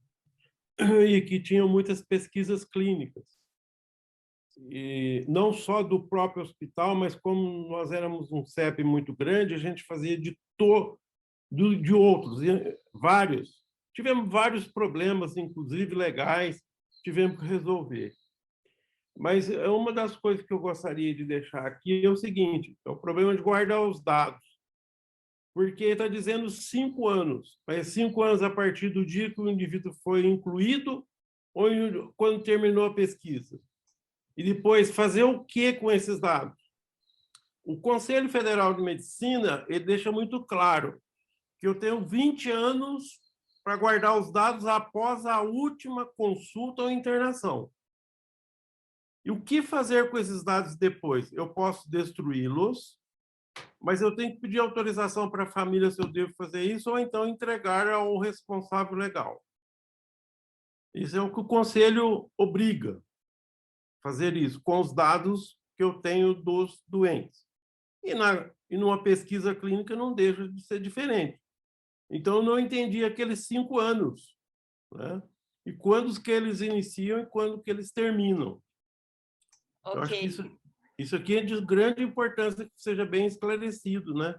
e que tinha muitas pesquisas clínicas. E não só do próprio hospital, mas como nós éramos um CEP muito grande, a gente fazia de outros, vários. Tivemos vários problemas, inclusive legais, tivemos que resolver. Mas uma das coisas que eu gostaria de deixar aqui é o seguinte, é o problema de guardar os dados. Porque está dizendo 5 anos, mas 5 anos a partir do dia que o indivíduo foi incluído ou quando terminou a pesquisa. E depois, fazer o que com esses dados? O Conselho Federal de Medicina, ele deixa muito claro que eu tenho 20 anos para guardar os dados após a última consulta ou internação. E o que fazer com esses dados depois? Eu posso destruí-los, mas eu tenho que pedir autorização para a família se eu devo fazer isso, ou então entregar ao responsável legal. Isso é o que o Conselho obriga a fazer isso, com os dados que eu tenho dos doentes. E numa pesquisa clínica não deixa de ser diferente. Então, eu não entendi aqueles 5 anos, né? E quando que eles iniciam e quando que eles terminam. Okay. Eu acho que isso aqui é de grande importância que seja bem esclarecido, né?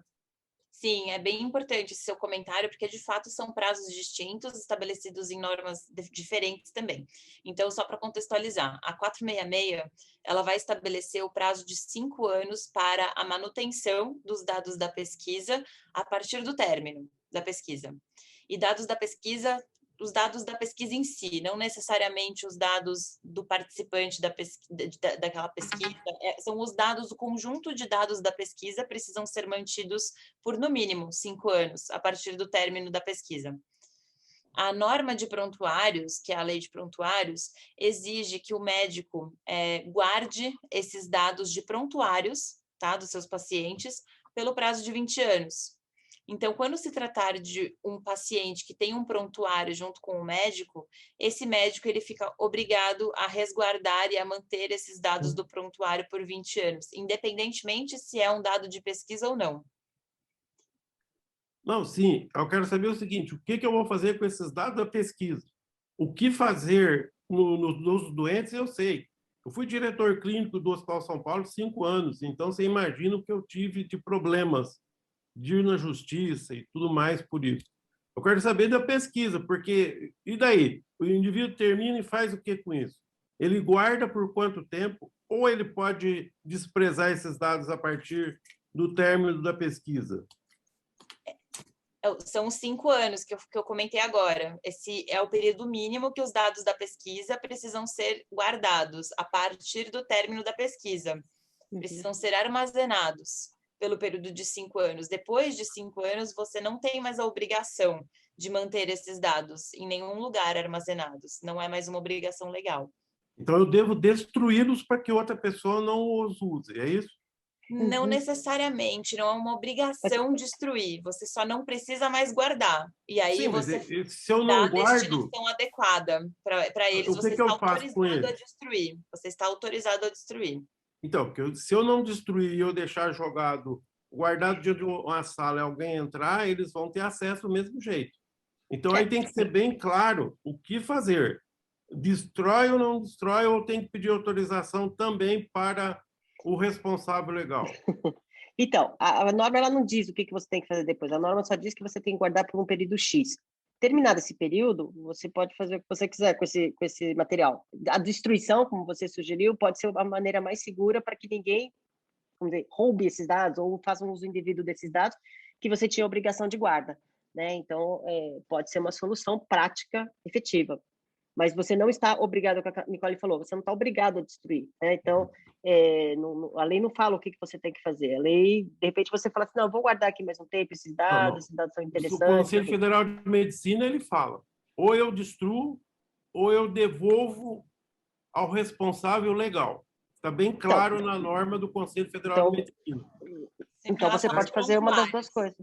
Sim, é bem importante esse seu comentário, porque de fato são prazos distintos, estabelecidos em normas diferentes também. Então, só para contextualizar, a 466, ela vai estabelecer o prazo de 5 anos para a manutenção dos dados da pesquisa a partir do término da pesquisa. E dados da pesquisa, os dados da pesquisa em si, não necessariamente os dados do participante daquela pesquisa, são os dados, o conjunto de dados da pesquisa precisam ser mantidos por, no mínimo, 5 anos, a partir do término da pesquisa. A norma de prontuários, que é a lei de prontuários, exige que o médico guarde esses dados de prontuários, tá, dos seus pacientes, pelo prazo de 20 anos. Então, quando se tratar de um paciente que tem um prontuário junto com o médico, esse médico ele fica obrigado a resguardar e a manter esses dados do prontuário por 20 anos, independentemente se é um dado de pesquisa ou não. Não, sim. Eu quero saber o seguinte, o que eu vou fazer com esses dados da pesquisa? O que fazer nos doentes, eu sei. Eu fui diretor clínico do Hospital São Paulo 5 anos, então você imagina o que eu tive de problemas de ir na justiça e tudo mais por isso. Eu quero saber da pesquisa, porque, e daí? O indivíduo termina e faz o que com isso? Ele guarda por quanto tempo? Ou ele pode desprezar esses dados a partir do término da pesquisa? São os 5 anos que eu comentei agora. Esse é o período mínimo que os dados da pesquisa precisam ser guardados a partir do término da pesquisa. Precisam ser armazenados pelo período de 5 anos. Depois de 5 anos, você não tem mais a obrigação de manter esses dados em nenhum lugar armazenados. Não é mais uma obrigação legal. Então, eu devo destruí-los para que outra pessoa não os use, é isso? Não necessariamente, não é uma obrigação destruir. Você só não precisa mais guardar. E aí Sim, você se eu não dá a destinação adequada para eles. Você está autorizado a destruir. Você está autorizado a destruir. Então, porque se eu não destruir e eu deixar jogado, guardado dentro de uma sala e alguém entrar, eles vão ter acesso do mesmo jeito. Então, aí tem que ser bem claro o que fazer. Destrói ou não destrói, ou tem que pedir autorização também para o responsável legal? Então, a norma ela não diz o que você tem que fazer depois. A norma só diz que você tem que guardar por um período X. Terminado esse período, você pode fazer o que você quiser com esse material. A destruição, como você sugeriu, pode ser a maneira mais segura para que ninguém, vamos dizer, roube esses dados ou faça um uso indevido desses dados que você tinha obrigação de guarda, né? Então, pode ser uma solução prática, efetiva. Mas você não está obrigado, como a Nicole falou, você não está obrigado a destruir, né? Então, a lei não fala o que você tem que fazer. A lei, de repente, você fala assim, não, eu vou guardar aqui mais um tempo esses dados são interessantes. O Conselho Federal de Medicina, ele fala, ou eu destruo, ou eu devolvo ao responsável legal. Está bem claro na norma do Conselho Federal de Medicina. Então, você pode fazer uma das duas coisas.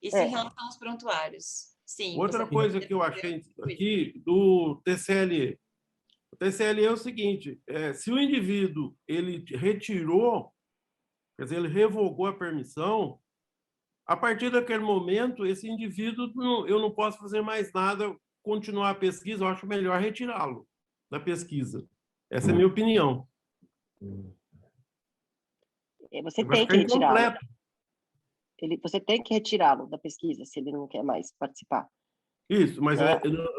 Isso em relação aos prontuários. Sim, outra coisa que eu achei aqui do TCLE. O TCLE é o seguinte, se o indivíduo ele retirou, quer dizer, ele revogou a permissão, a partir daquele momento, esse indivíduo, eu não posso fazer mais nada, continuar a pesquisa, eu acho melhor retirá-lo da pesquisa. Essa é a minha opinião. Você tem que retirá-lo. Você tem que retirá-lo da pesquisa, se ele não quer mais participar. Isso, mas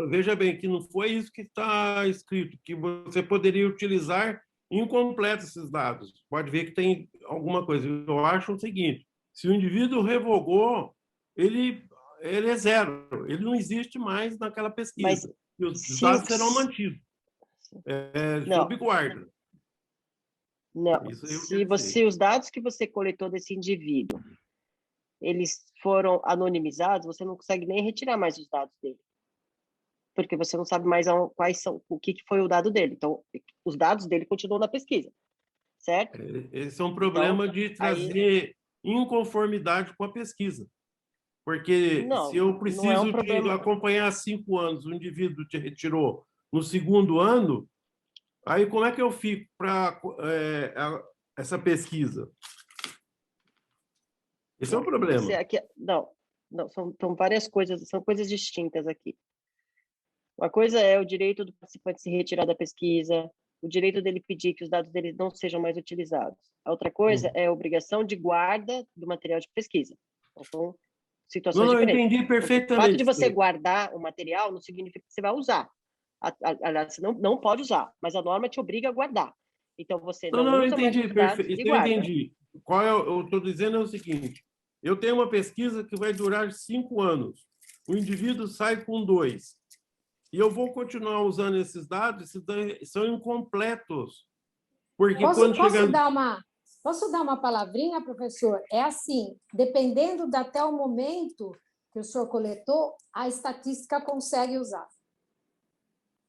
veja bem que não foi isso que está escrito, que você poderia utilizar incompletos esses dados. Pode ver que tem alguma coisa. Eu acho o seguinte, se o indivíduo revogou, ele é zero, ele não existe mais naquela pesquisa. E os dados serão mantidos, sob guarda. Não, se os dados que você coletou desse indivíduo eles foram anonimizados, você não consegue nem retirar mais os dados dele. Porque você não sabe mais quais são, o que foi o dado dele. Então, os dados dele continuam na pesquisa, certo? Esse é um problema de trazer inconformidade com a pesquisa. Porque se eu preciso te acompanhar há 5 anos, o indivíduo te retirou no 2º ano, aí como é que eu fico para essa pesquisa? Esse é um problema. São várias coisas, são coisas distintas aqui. Uma coisa é o direito do participante se retirar da pesquisa, o direito dele pedir que os dados dele não sejam mais utilizados. A outra coisa é a obrigação de guarda do material de pesquisa. Então, são situações diferentes. Eu entendi perfeitamente. O fato de você guardar o material não significa que você vai usar. Aliás, você não pode usar, mas a norma te obriga a guardar. Então, você não usa mais os dados e guarda. Eu entendi. Eu estou dizendo é o seguinte, eu tenho uma pesquisa que vai durar 5 anos, o indivíduo sai com 2, e eu vou continuar usando esses dados, são incompletos. Porque Posso dar uma palavrinha, professor? É assim, dependendo até o momento que o senhor coletou, a estatística consegue usar.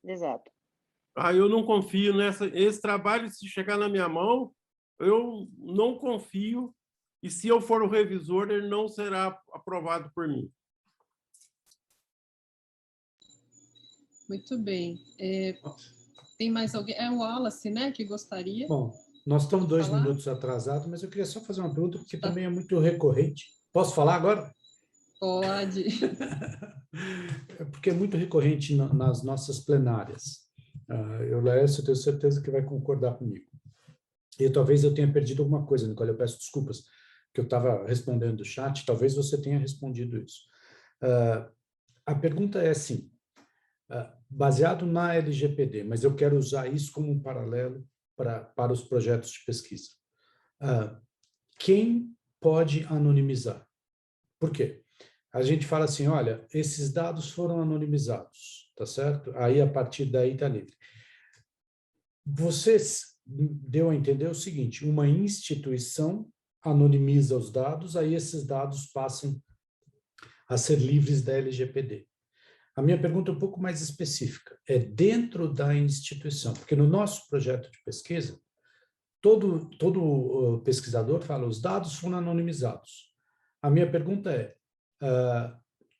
Exato. Eu não confio esse trabalho, se chegar na minha mão, eu não confio, e se eu for o revisor, ele não será aprovado por mim. Muito bem. Tem mais alguém? É o Wallace, né, que gostaria? Bom, nós estamos 2 minutos atrasados, mas eu queria só fazer uma pergunta, porque também é muito recorrente. Posso falar agora? Pode. Porque é muito recorrente nas nossas plenárias. Eu, Laércio, tenho certeza que vai concordar comigo. E talvez eu tenha perdido alguma coisa, Nicole, eu peço desculpas, que eu estava respondendo o chat, talvez você tenha respondido isso. A pergunta é assim, baseado na LGPD, mas eu quero usar isso como um paralelo para os projetos de pesquisa. Quem pode anonimizar? Por quê? A gente fala assim, olha, esses dados foram anonimizados, tá certo? Aí, a partir daí, está livre. Vocês deu a entender o seguinte, uma instituição anonimiza os dados, aí esses dados passam a ser livres da LGPD. A minha pergunta é um pouco mais específica, é dentro da instituição, porque no nosso projeto de pesquisa, todo pesquisador fala, os dados foram anonimizados. A minha pergunta é,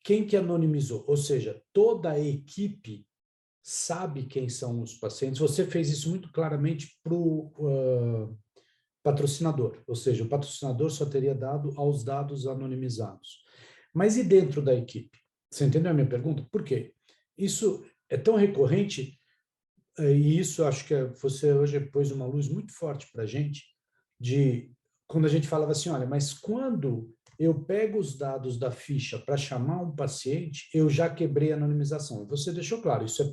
quem que anonimizou? Ou seja, toda a equipe sabe quem são os pacientes. Você fez isso muito claramente para o patrocinador, ou seja, o patrocinador só teria dado aos dados anonimizados. Mas e dentro da equipe? Você entendeu a minha pergunta? Por quê? Isso é tão recorrente, e isso acho que você hoje pôs uma luz muito forte para a gente, de quando a gente falava assim, olha, mas quando eu pego os dados da ficha para chamar um paciente, eu já quebrei a anonimização. Você deixou claro, isso é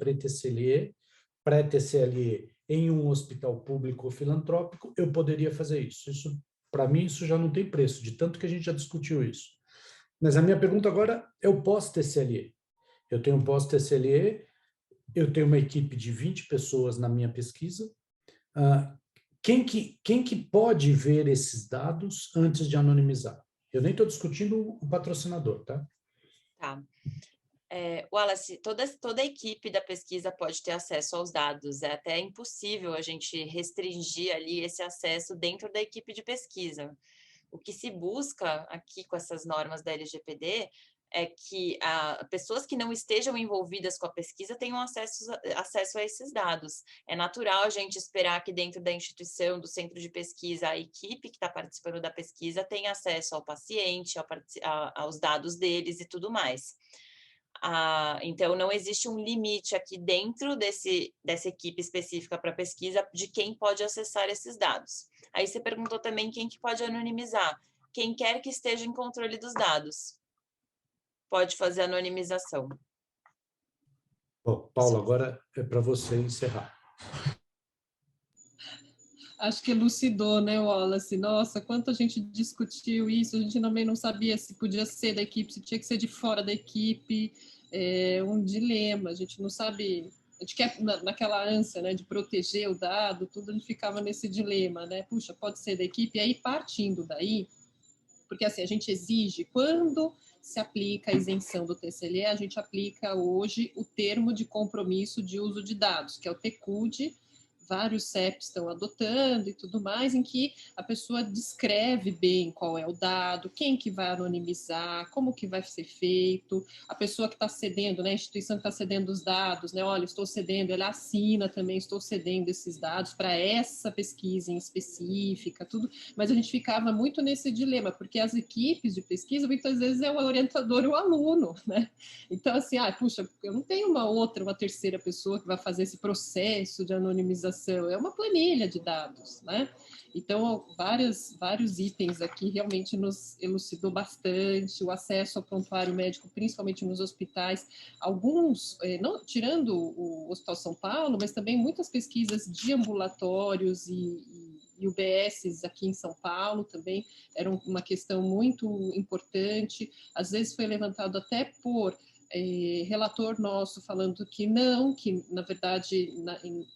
pré-TCLE em um hospital público ou filantrópico, eu poderia fazer isso. Isso, para mim, isso já não tem preço, de tanto que a gente já discutiu isso. Mas a minha pergunta agora é o pós-TCLE. Eu tenho um pós-TCLE, eu tenho uma equipe de 20 pessoas na minha pesquisa. Quem que pode ver esses dados antes de anonimizar? Eu nem estou discutindo o patrocinador, tá? Tá. Wallace, toda a equipe da pesquisa pode ter acesso aos dados. É até impossível a gente restringir ali esse acesso dentro da equipe de pesquisa. O que se busca aqui com essas normas da LGPD é que pessoas que não estejam envolvidas com a pesquisa tenham acesso a esses dados. É natural a gente esperar que dentro da instituição, do centro de pesquisa, a equipe que está participando da pesquisa tenha acesso ao paciente, aos dados deles e tudo mais. Então, não existe um limite aqui dentro dessa equipe específica para pesquisa de quem pode acessar esses dados. Aí você perguntou também quem que pode anonimizar. Quem quer que esteja em controle dos dados pode fazer anonimização. Bom, Paulo, agora é para você encerrar. Acho que elucidou, né, Wallace? Nossa, quanto a gente discutiu isso, a gente também não sabia se podia ser da equipe, se tinha que ser de fora da equipe, um dilema, a gente não sabe, a gente quer, naquela ânsia, né, de proteger o dado, tudo, a gente ficava nesse dilema, né, puxa, pode ser da equipe, e aí partindo daí, porque assim, a gente exige, quando se aplica a isenção do TCLE, a gente aplica hoje o termo de compromisso de uso de dados, que é o TCUD, vários CEPs estão adotando e tudo mais, em que a pessoa descreve bem qual é o dado, quem que vai anonimizar, como que vai ser feito, a pessoa que está cedendo, né, a instituição que está cedendo os dados, né, olha, estou cedendo, ela assina também, estou cedendo esses dados para essa pesquisa em específica, tudo, mas a gente ficava muito nesse dilema, porque as equipes de pesquisa, muitas vezes é o orientador e o aluno, né, então assim, puxa, eu não tenho uma terceira pessoa que vai fazer esse processo de anonimização, é uma planilha de dados, né? Então, vários itens aqui realmente nos elucidou bastante, o acesso ao prontuário médico, principalmente nos hospitais, alguns, não tirando o Hospital São Paulo, mas também muitas pesquisas de ambulatórios e UBSs aqui em São Paulo também eram uma questão muito importante, às vezes foi levantado até por relator nosso falando que não, que na verdade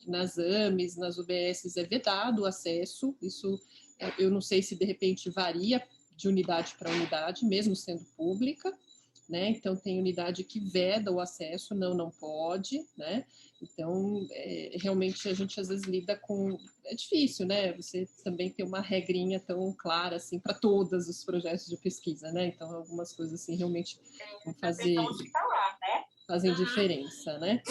nas AMES, nas UBSs é vedado o acesso, isso eu não sei se de repente varia de unidade para unidade, mesmo sendo pública, né? Então tem unidade que veda o acesso, não pode, né? Então realmente a gente às vezes lida com, é difícil, né? Você também ter uma regrinha tão clara assim para todos os projetos de pesquisa, né? Então algumas coisas assim realmente vão fazem diferença, né?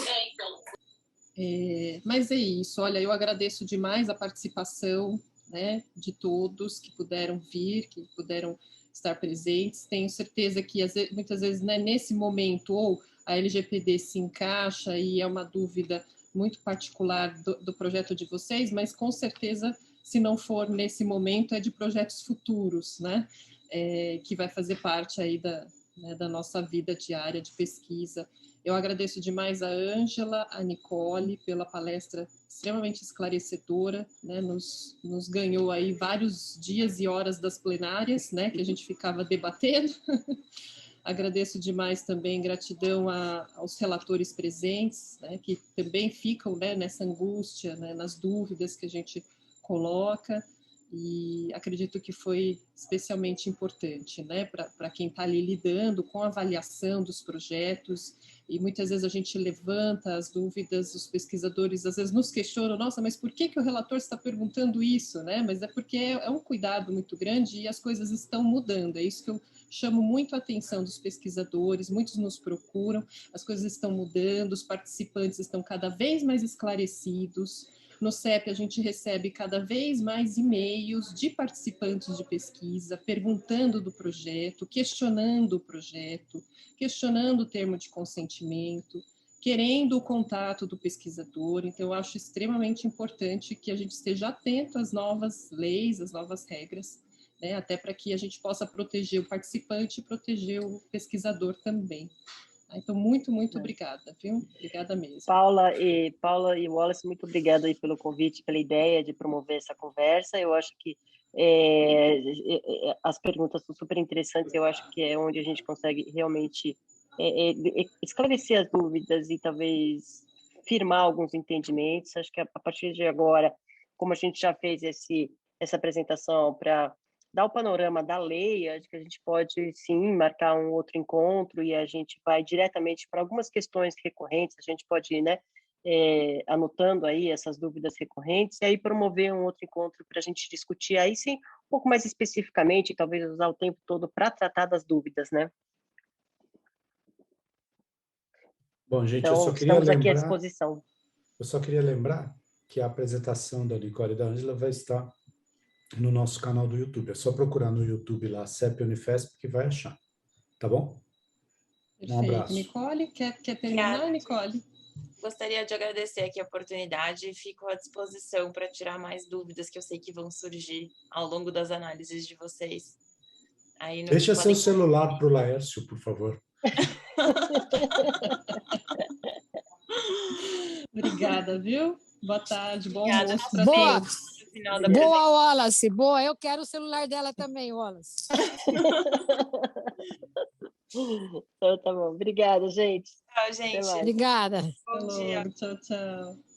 Mas é isso, olha, eu agradeço demais a participação, né, de todos que puderam vir, que puderam estar presentes. Tenho certeza que muitas vezes, né, nesse momento, ou a LGPD se encaixa e é uma dúvida muito particular do projeto de vocês, mas com certeza, se não for nesse momento, é de projetos futuros, né, que vai fazer parte aí da nossa vida diária de pesquisa. Eu agradeço demais a Ângela, a Nicole, pela palestra extremamente esclarecedora, né? Nos ganhou aí vários dias e horas das plenárias, né? Que a gente ficava debatendo. Agradeço demais também, gratidão aos relatores presentes, né? Que também ficam, né, nessa angústia, né, nas dúvidas que a gente coloca. E acredito que foi especialmente importante, né, para quem está ali lidando com a avaliação dos projetos, e muitas vezes a gente levanta as dúvidas, os pesquisadores às vezes nos questionam, nossa, mas por que o relator está perguntando isso, né? Mas é porque é um cuidado muito grande e as coisas estão mudando, é isso que eu chamo muito a atenção dos pesquisadores, muitos nos procuram, as coisas estão mudando, os participantes estão cada vez mais esclarecidos, No CEP, a gente recebe cada vez mais e-mails de participantes de pesquisa, perguntando do projeto, questionando o projeto, questionando o termo de consentimento, querendo o contato do pesquisador. Então, eu acho extremamente importante que a gente esteja atento às novas leis, às novas regras, né, até para que a gente possa proteger o participante e proteger o pesquisador também. Então, muito obrigada, viu? Obrigada mesmo. Paula e Wallace, muito obrigada aí pelo convite, pela ideia de promover essa conversa. Eu acho que as perguntas são super interessantes, eu acho que é onde a gente consegue realmente esclarecer as dúvidas e talvez firmar alguns entendimentos. Acho que a partir de agora, como a gente já fez essa apresentação para dar o panorama da lei, acho que a gente pode, sim, marcar um outro encontro e a gente vai diretamente para algumas questões recorrentes, a gente pode ir, né, anotando aí essas dúvidas recorrentes e aí promover um outro encontro para a gente discutir aí, sim, um pouco mais especificamente, talvez usar o tempo todo para tratar das dúvidas, né? Bom, gente, então, eu só queria estamos lembrar, aqui à disposição. Eu só queria lembrar que a apresentação da Nicole e da Ângela vai estar no nosso canal do YouTube. É só procurar no YouTube lá, CEP Unifesp, que vai achar. Tá bom? Perfeito. Um abraço. Nicole, quer terminar, Obrigada. Nicole? Gostaria de agradecer aqui a oportunidade e fico à disposição para tirar mais dúvidas que eu sei que vão surgir ao longo das análises de vocês. Aí Deixa seu celular para o Laércio, por favor. Obrigada, viu? Boa tarde, bom almoço para todos. Boa, Wallace. Boa, eu quero o celular dela também, Wallace. Então, tá bom. Obrigada, gente. Tchau, gente. Obrigada. Bom dia. Tchau, tchau.